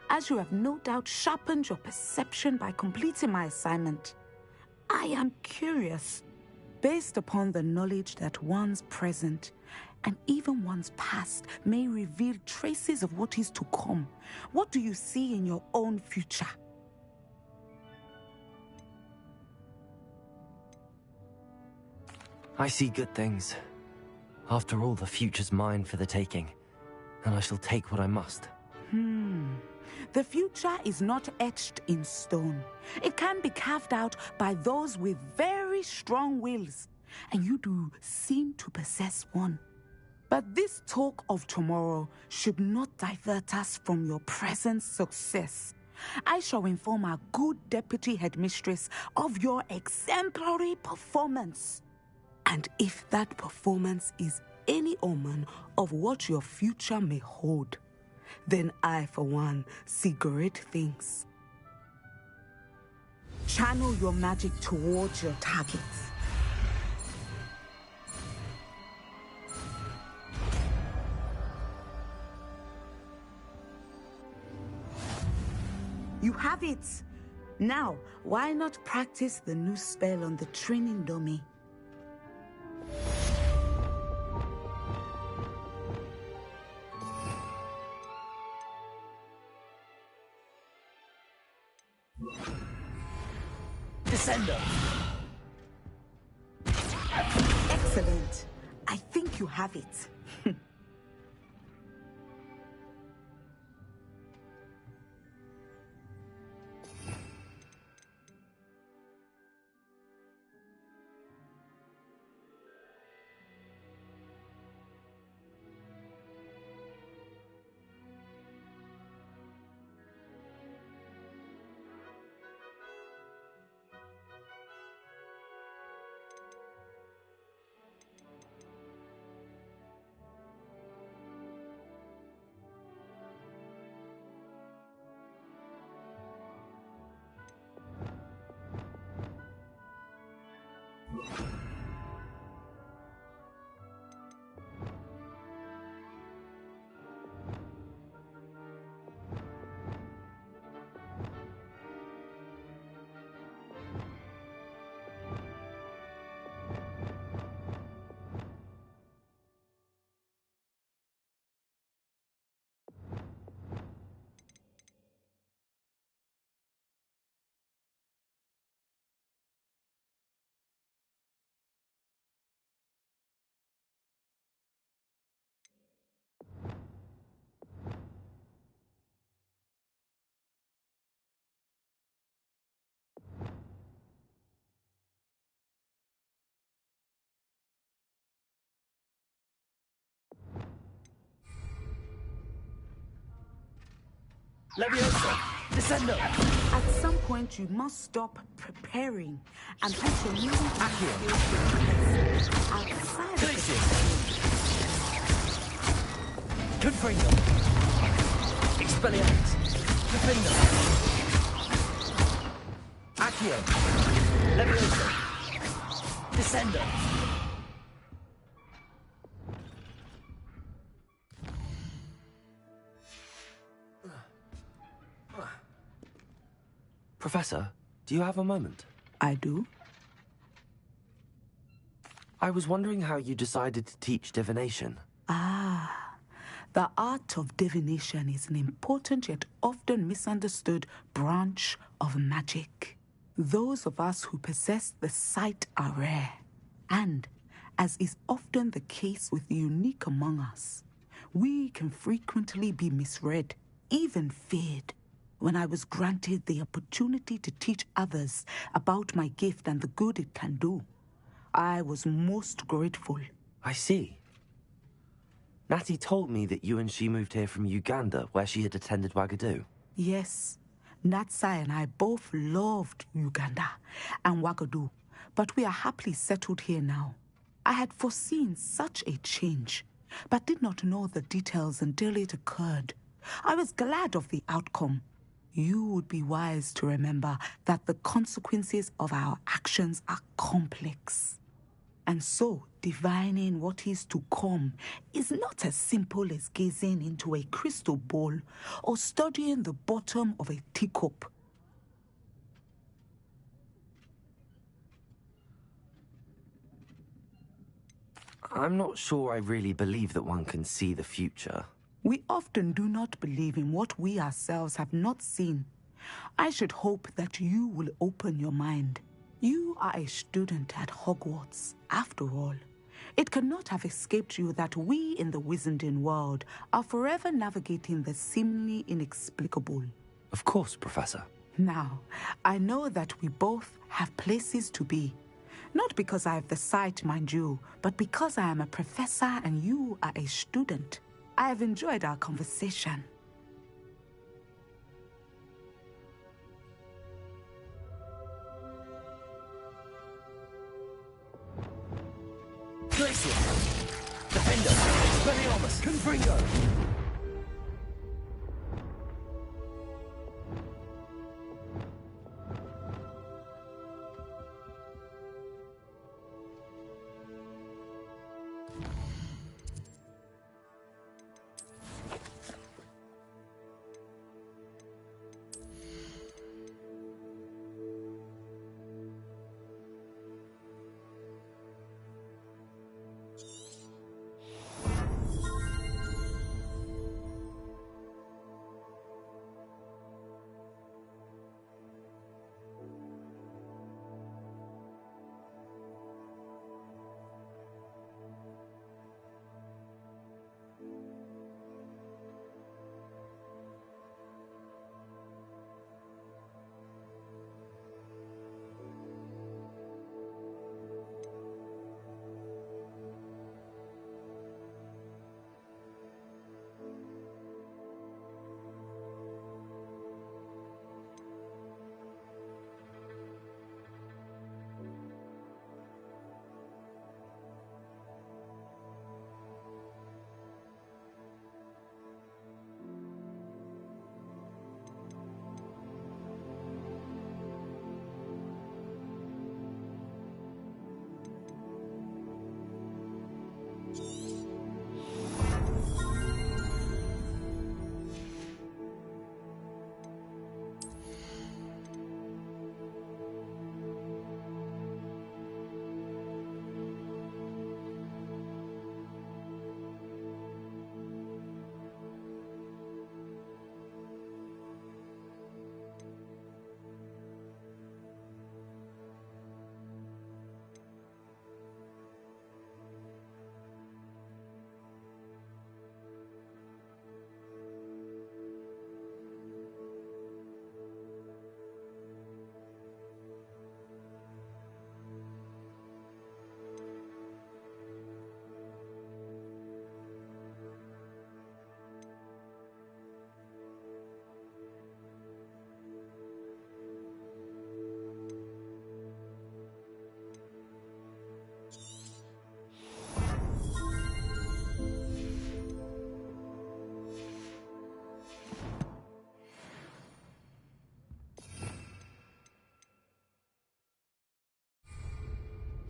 as you have no doubt sharpened your perception by completing my assignment, I am curious, based upon the knowledge that one's present and even one's past may reveal traces of what is to come. What do you see in your own future? I see good things. After all, the future's mine for the taking, and I shall take what I must. The future is not etched in stone. It can be carved out by those with very strong wills, and you do seem to possess one. But this talk of tomorrow should not divert us from your present success. I shall inform our good deputy headmistress of your exemplary performance. And if that performance is any omen of what your future may hold, then I, for one, see great things. Channel your magic towards your targets. You have it! Now, why not practice the new spell on the training dummy? Descender! Excellent. I think you have it. Leviosa! Descendo! At some point, you must stop preparing and put your new skills outside of the Confringo! Expelliarmus! Confringo! Accio! Leviosa! Descendo! Professor, do you have a moment? I do. I was wondering how you decided to teach divination. The art of divination is an important yet often misunderstood branch of magic. Those of us who possess the sight are rare, and, as is often the case with the unique among us, we can frequently be misread, even feared. When I was granted the opportunity to teach others about my gift and the good it can do, I was most grateful. I see. Natty told me that you and she moved here from Uganda, where she had attended Wagadu. Yes, Natsai and I both loved Uganda and Wagadu, but we are happily settled here now. I had foreseen such a change, but did not know the details until it occurred. I was glad of the outcome. You would be wise to remember that the consequences of our actions are complex. And so, divining what is to come is not as simple as gazing into a crystal ball or studying the bottom of a teacup. I'm not sure I really believe that one can see the future. We often do not believe in what we ourselves have not seen. I should hope that you will open your mind. You are a student at Hogwarts, after all. It cannot have escaped you that we in the Wizarding world are forever navigating the seemingly inexplicable. Of course, Professor. Now, I know that we both have places to be, Not because I have the sight, mind you, but because I am a professor and you are a student. I have enjoyed our conversation. Glacier! Defender! Expelliarmus! Confringo!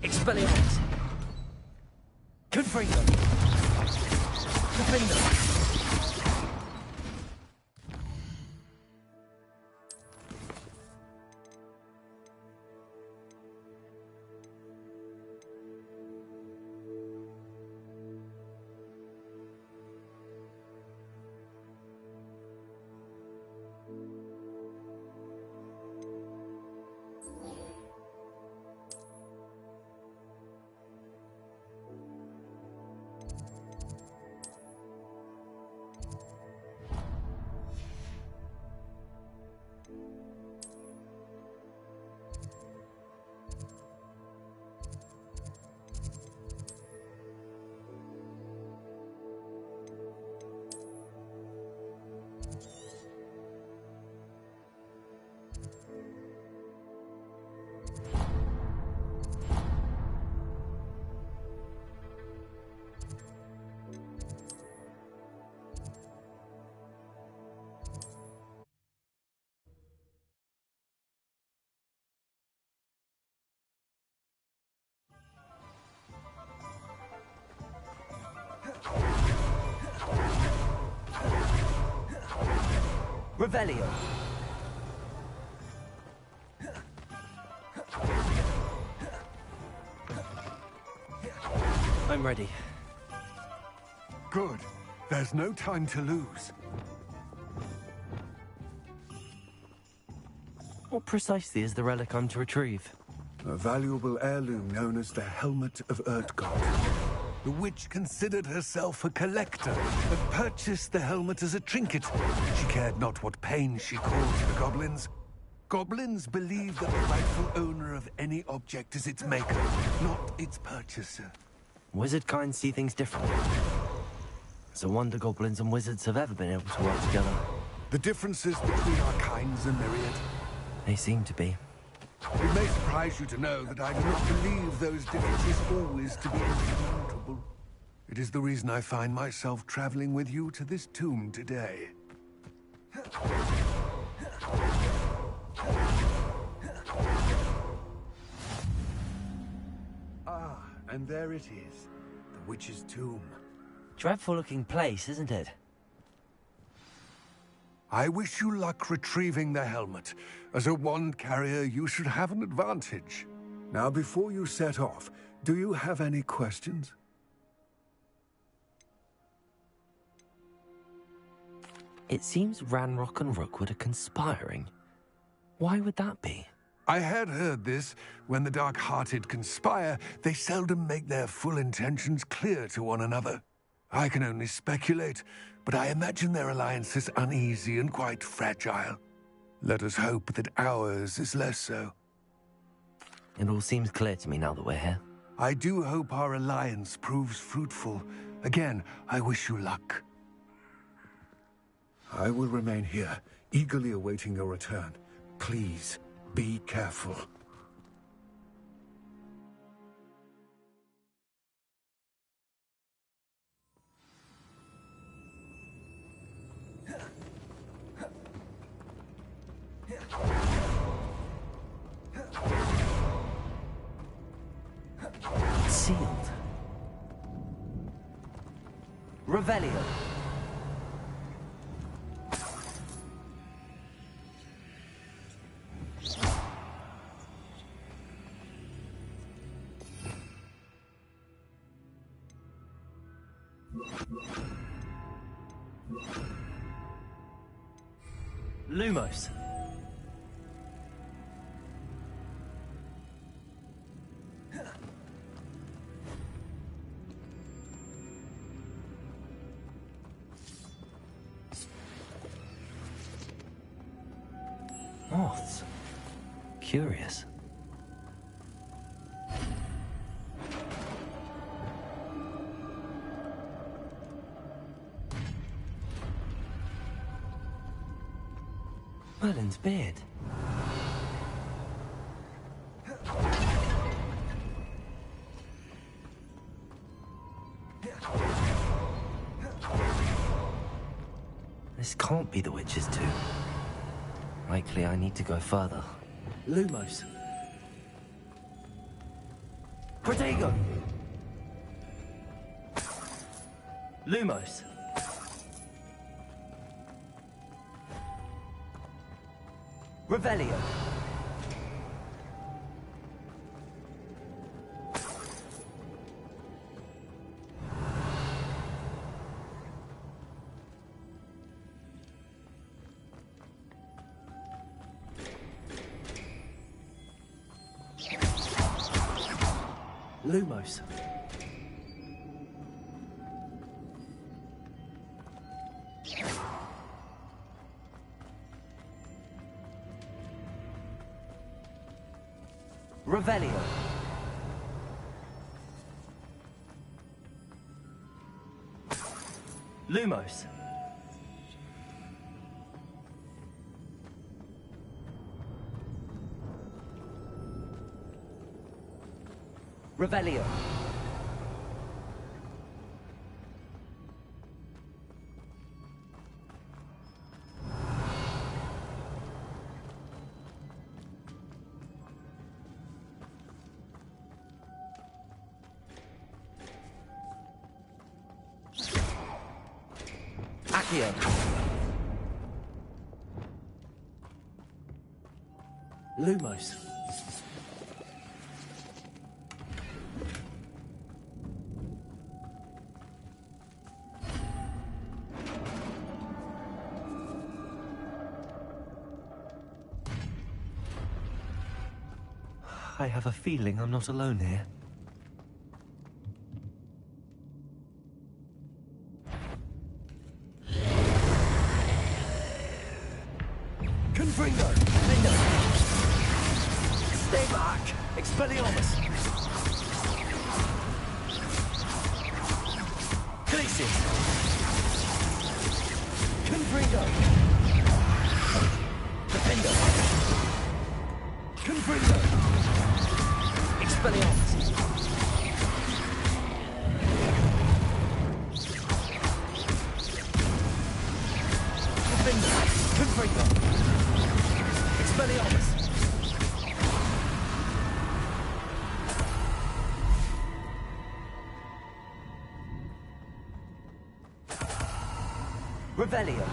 Expelliarmus! Confringo! Defender! Revelio. I'm ready. Good. There's no time to lose. What precisely is the relic I'm to retrieve? A valuable heirloom known as the Helmet of Erdgod. The witch considered herself a collector and purchased the helmet as a trinket. She cared not what pain she caused the goblins. Goblins believe that the rightful owner of any object is its maker, not its purchaser. Wizard kind see things differently. It's a wonder goblins and wizards have ever been able to work together. The differences between our kinds are myriad. They seem to be. It may surprise you to know that I do not believe those differences always to be insurmountable. It is the reason I find myself traveling with you to this tomb today. Ah, and there it is. The witch's tomb. Dreadful-looking place, isn't it? I wish you luck retrieving the helmet. As a wand carrier, you should have an advantage. Now, before you set off, do you have any questions? It seems Ranrock and Rookwood are conspiring. Why would that be? I had heard this. When the dark-hearted conspire, they seldom make their full intentions clear to one another. I can only speculate, but I imagine their alliance is uneasy and quite fragile. Let us hope that ours is less so. It all seems clear to me now that we're here. I do hope our alliance proves fruitful. Again, I wish you luck. I will remain here, eagerly awaiting your return. Please, be careful. Sealed. Revelio. Lumos. Moths. Curious. Merlin's beard. This can't be the witch's tomb. Likely I need to go further. Lumos. Protego! Lumos. Revelio. Lumos. Revelio. Lumos. Revelio. Accio. Lumos. I have a feeling I'm not alone here. Confringo! Stay back! Expelliarmus! Glacius! Confringo! Defender! Confringo! Expelliarmus! Defender! Confringo! Expelliarmus! Revelio.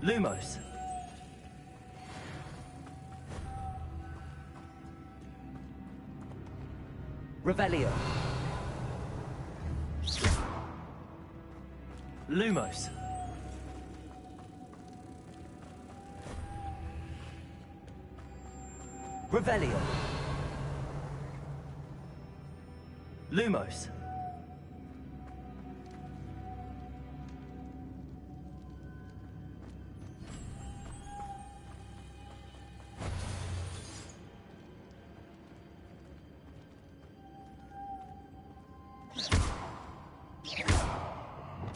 Lumos. Revelio. Lumos. Revelio. Lumos.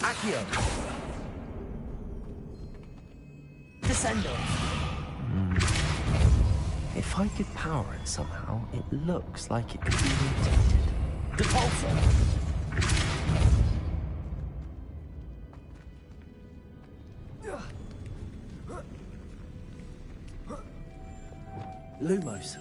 Accio. Descendo. If I could power it somehow, it looks like it could be rotated. Depulso. Lumos.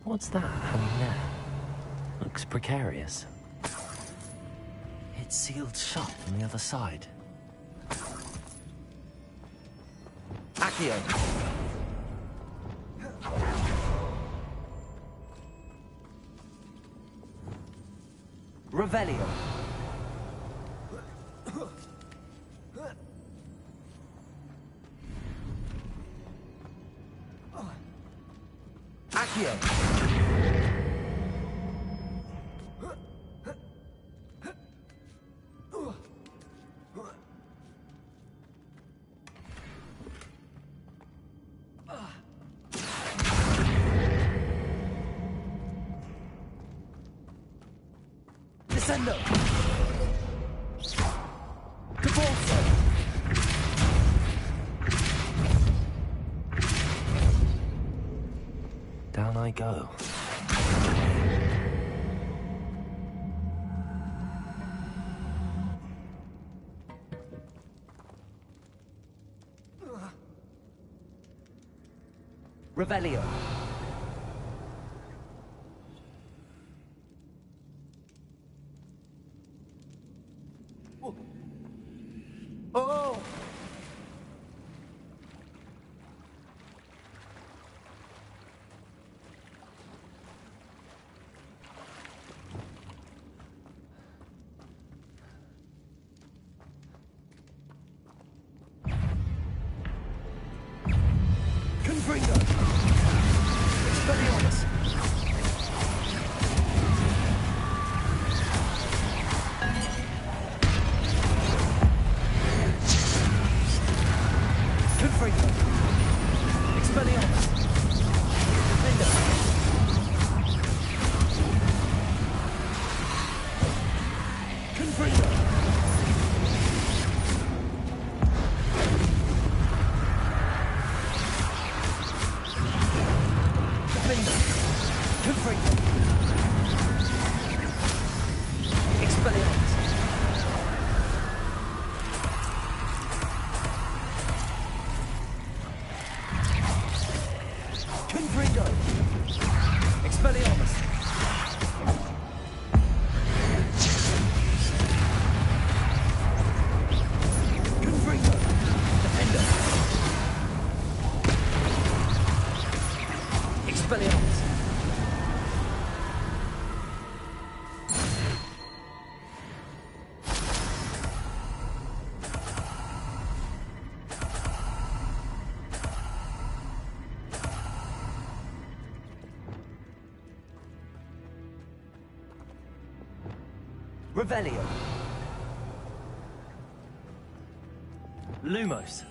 What's that hanging there? Looks precarious. It's sealed shut from the other side. Accio. Revelio. Accio. Descendo. Depulso. Down I go. Revelio. Oh! Confringo! Expelliarmus! Confringo! Expelliarmus! Defender! Confringo! Defender! Confringo! Expelliarmus! witches. Revelio. Lumos.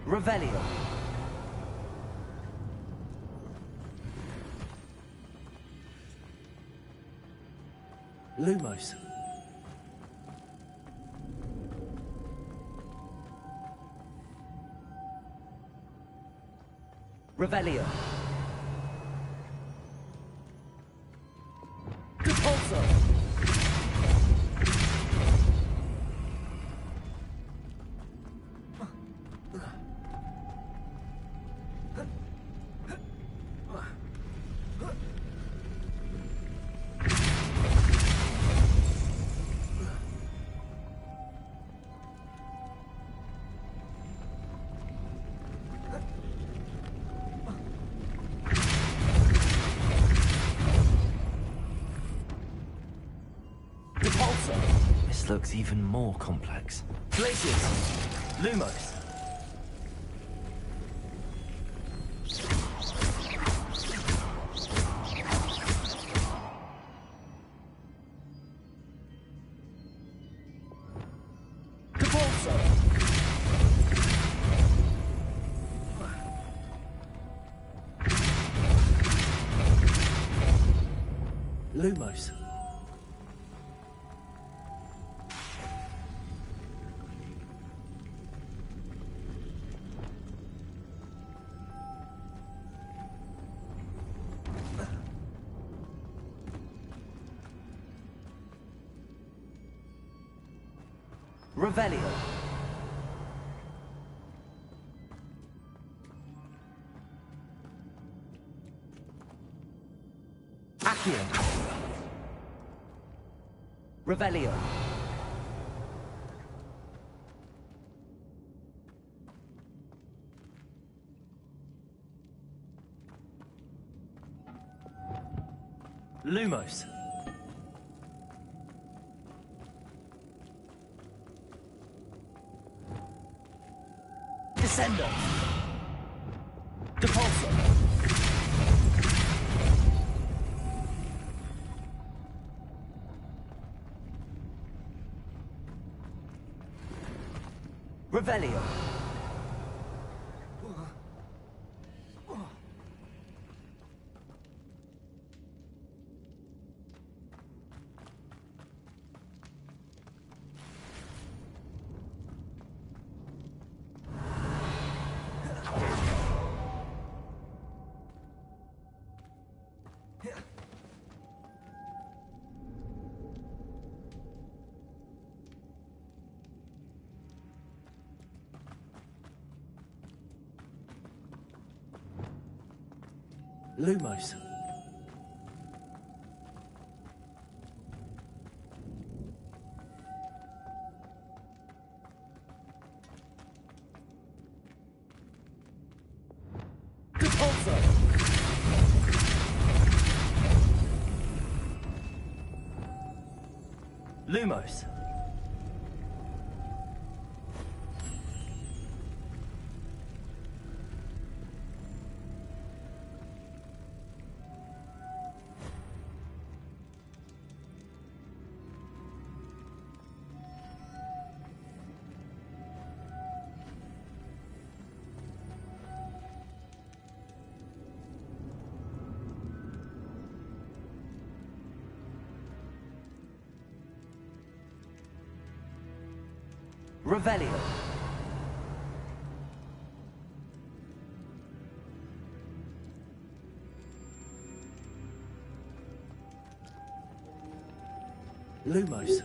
Revelio. Lumos. Revelio. Repulso. This looks even more complex. Glaciers! Lumos! Lumos. Revelio. Accio. Revelio. Lumos. Descendo. Depulso. Revelio. Lumos. Depulso. Lumos. Revelio. Lumos.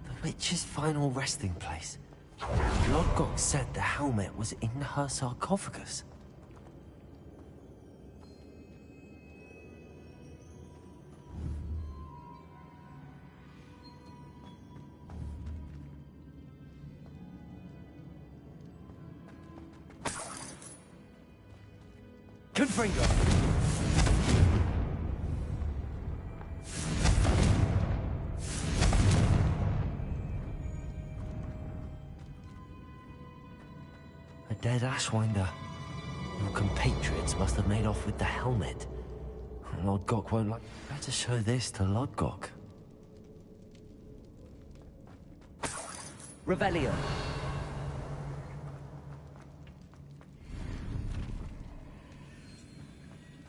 The witch's final resting place. Lodgok said the helmet was in her sarcophagus. Confringo! A dead Ashwinder. Your compatriots must have made off with the helmet. Lodgok won't like... Better show this to Lodgok. Revelio.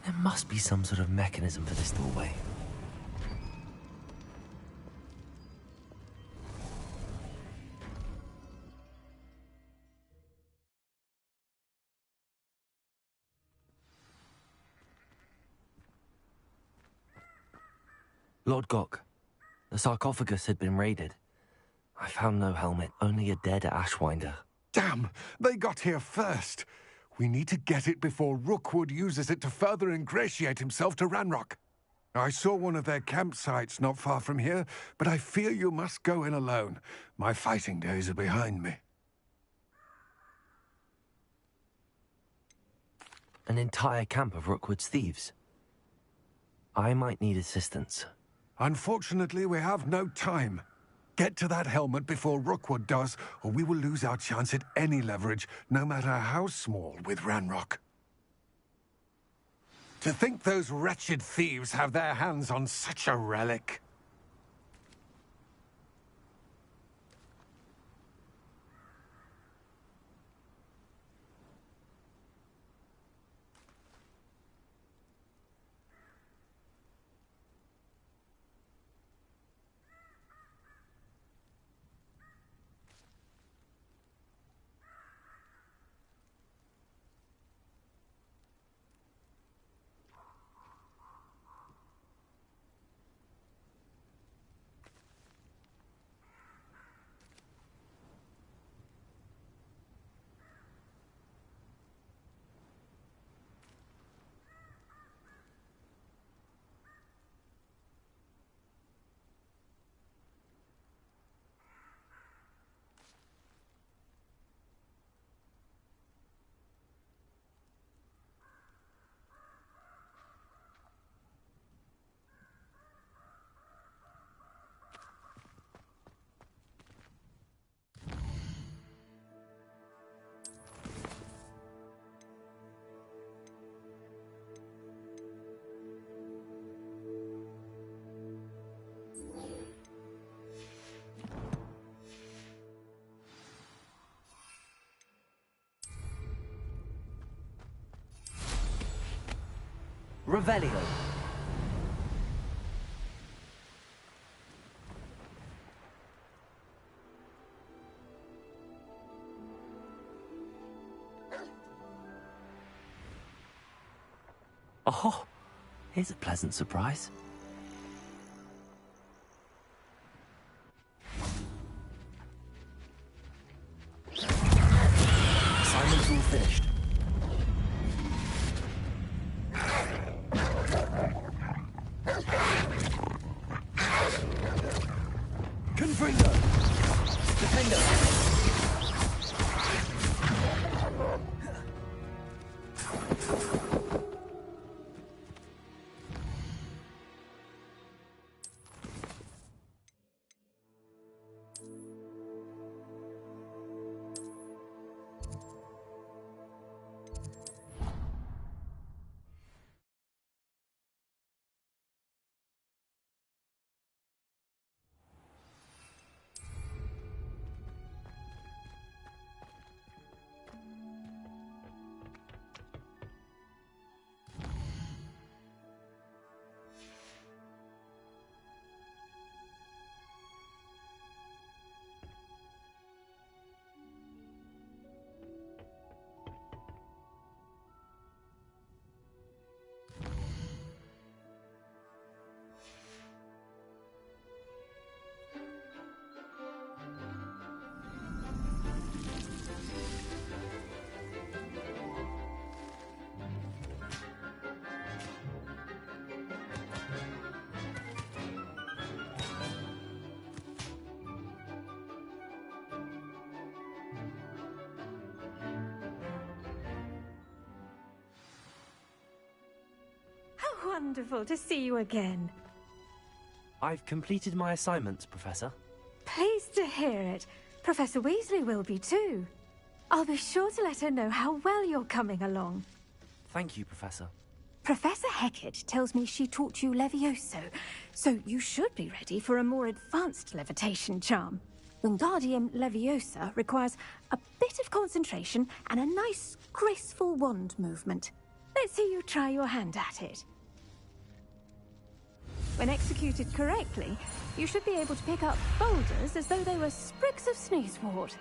There must be some sort of mechanism for this doorway. Lodgok, the sarcophagus had been raided. I found no helmet, only a dead Ashwinder. Damn! They got here first! We need to get it before Rookwood uses it to further ingratiate himself to Ranrock. I saw one of their campsites not far from here, but I fear you must go in alone. My fighting days are behind me. An entire camp of Rookwood's thieves. I might need assistance. Unfortunately, we have no time. Get to that helmet before Rookwood does, or we will lose our chance at any leverage, no matter how small, with Ranrock. To think those wretched thieves have their hands on such a relic. Revelio. Oh, here's a pleasant surprise. Assignment's all finished. Confringo! Defendo! wonderful to see you again. I've completed my assignments, Professor. Pleased to hear it. Professor Weasley will be too. I'll be sure to let her know how well you're coming along. Thank you, Professor. Professor Hecat tells me she taught you Levioso, so you should be ready for a more advanced levitation charm. Wingardium Leviosa requires a bit of concentration and a nice, graceful wand movement. Let's see you try your hand at it. When executed correctly, you should be able to pick up boulders as though they were sprigs of sneezewort.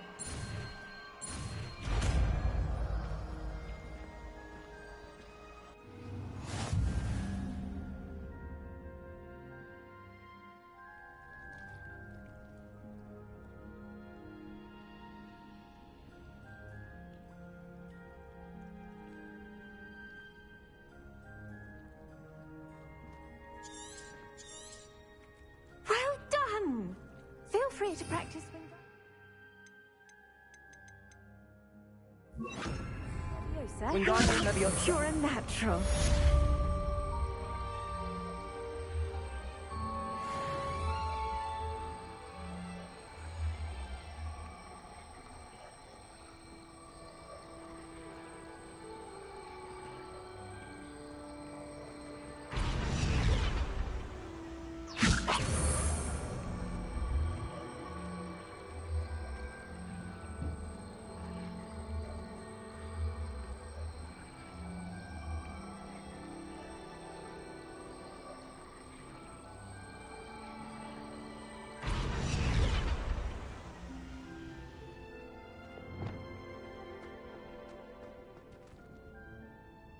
Well done! Feel free to practice Wingardium Leviosa. Pure and natural.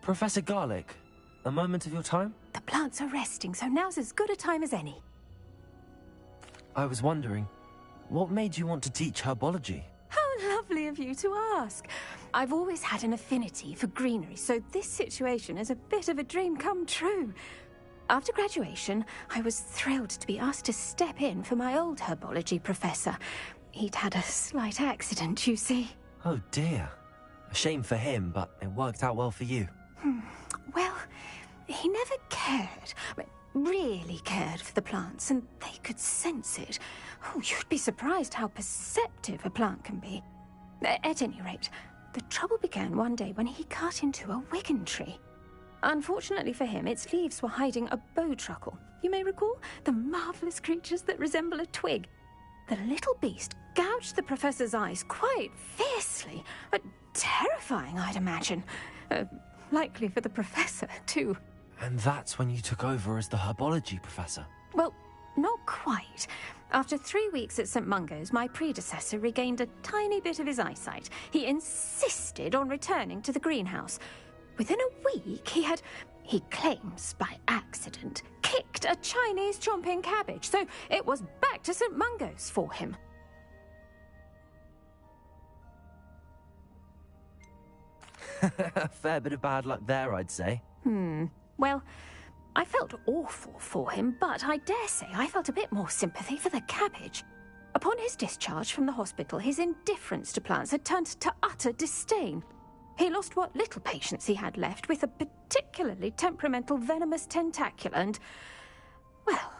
Professor Garlick, a moment of your time? The plants are resting, so now's as good a time as any. I was wondering, what made you want to teach herbology? How lovely of you to ask. I've always had an affinity for greenery, so this situation is a bit of a dream come true. After graduation, I was thrilled to be asked to step in for my old herbology professor. He'd had a slight accident, you see. Oh dear. A shame for him, but it worked out well for you. Well, he never cared, really cared for the plants, and they could sense it. Oh, you'd be surprised how perceptive a plant can be. At any rate, the trouble began one day when he cut into a Wigan tree. Unfortunately for him, its leaves were hiding a bowtruckle. You may recall the marvellous creatures that resemble a twig. The little beast gouged the professor's eyes quite fiercely. Terrifying, I'd imagine. Likely for the professor, too. And that's when you took over as the herbology professor? Well, not quite. After 3 weeks at St. Mungo's, my predecessor regained a tiny bit of his eyesight. He insisted on returning to the greenhouse. Within a week, he claims by accident, kicked a Chinese chomping cabbage, so it was back to St. Mungo's for him. A fair bit of bad luck there, I'd say. Well, I felt awful for him, but I dare say I felt a bit more sympathy for the cabbage. Upon his discharge from the hospital, his indifference to plants had turned to utter disdain. He lost what little patience he had left with a particularly temperamental venomous tentacula and, well,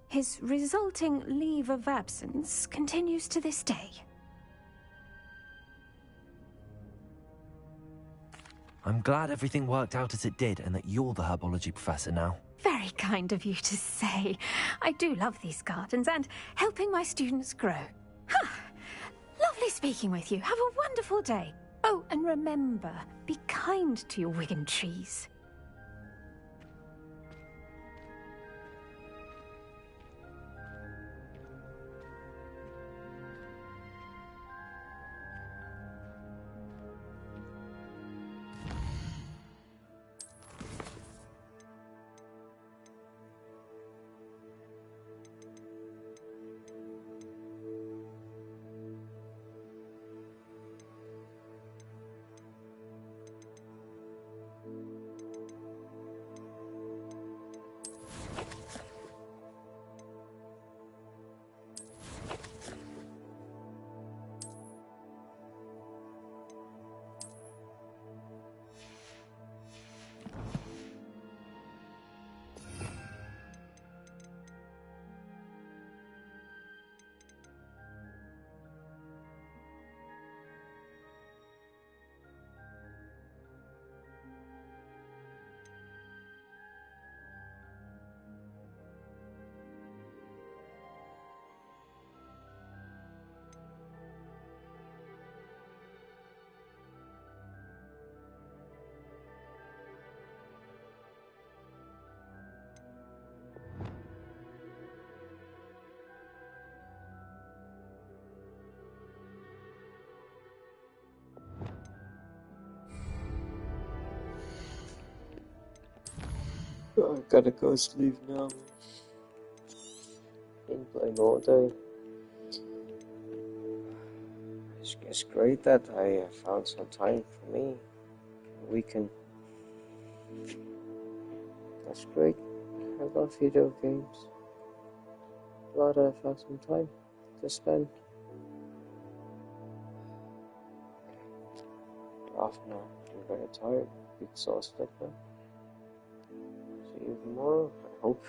his resulting leave of absence continues to this day. I'm glad everything worked out as it did and that you're the herbology professor now. Very kind of you to say. I do love these gardens and helping my students grow. Lovely speaking with you. Have a wonderful day. Oh, and remember, be kind to your Wigan trees. I gotta go sleep now. Been playing all day. It's great that I found some time for me. Weekend. That's great. I love video games. Glad I found some time to spend. Off now. I'm very tired, exhausted now. See you tomorrow, I hope.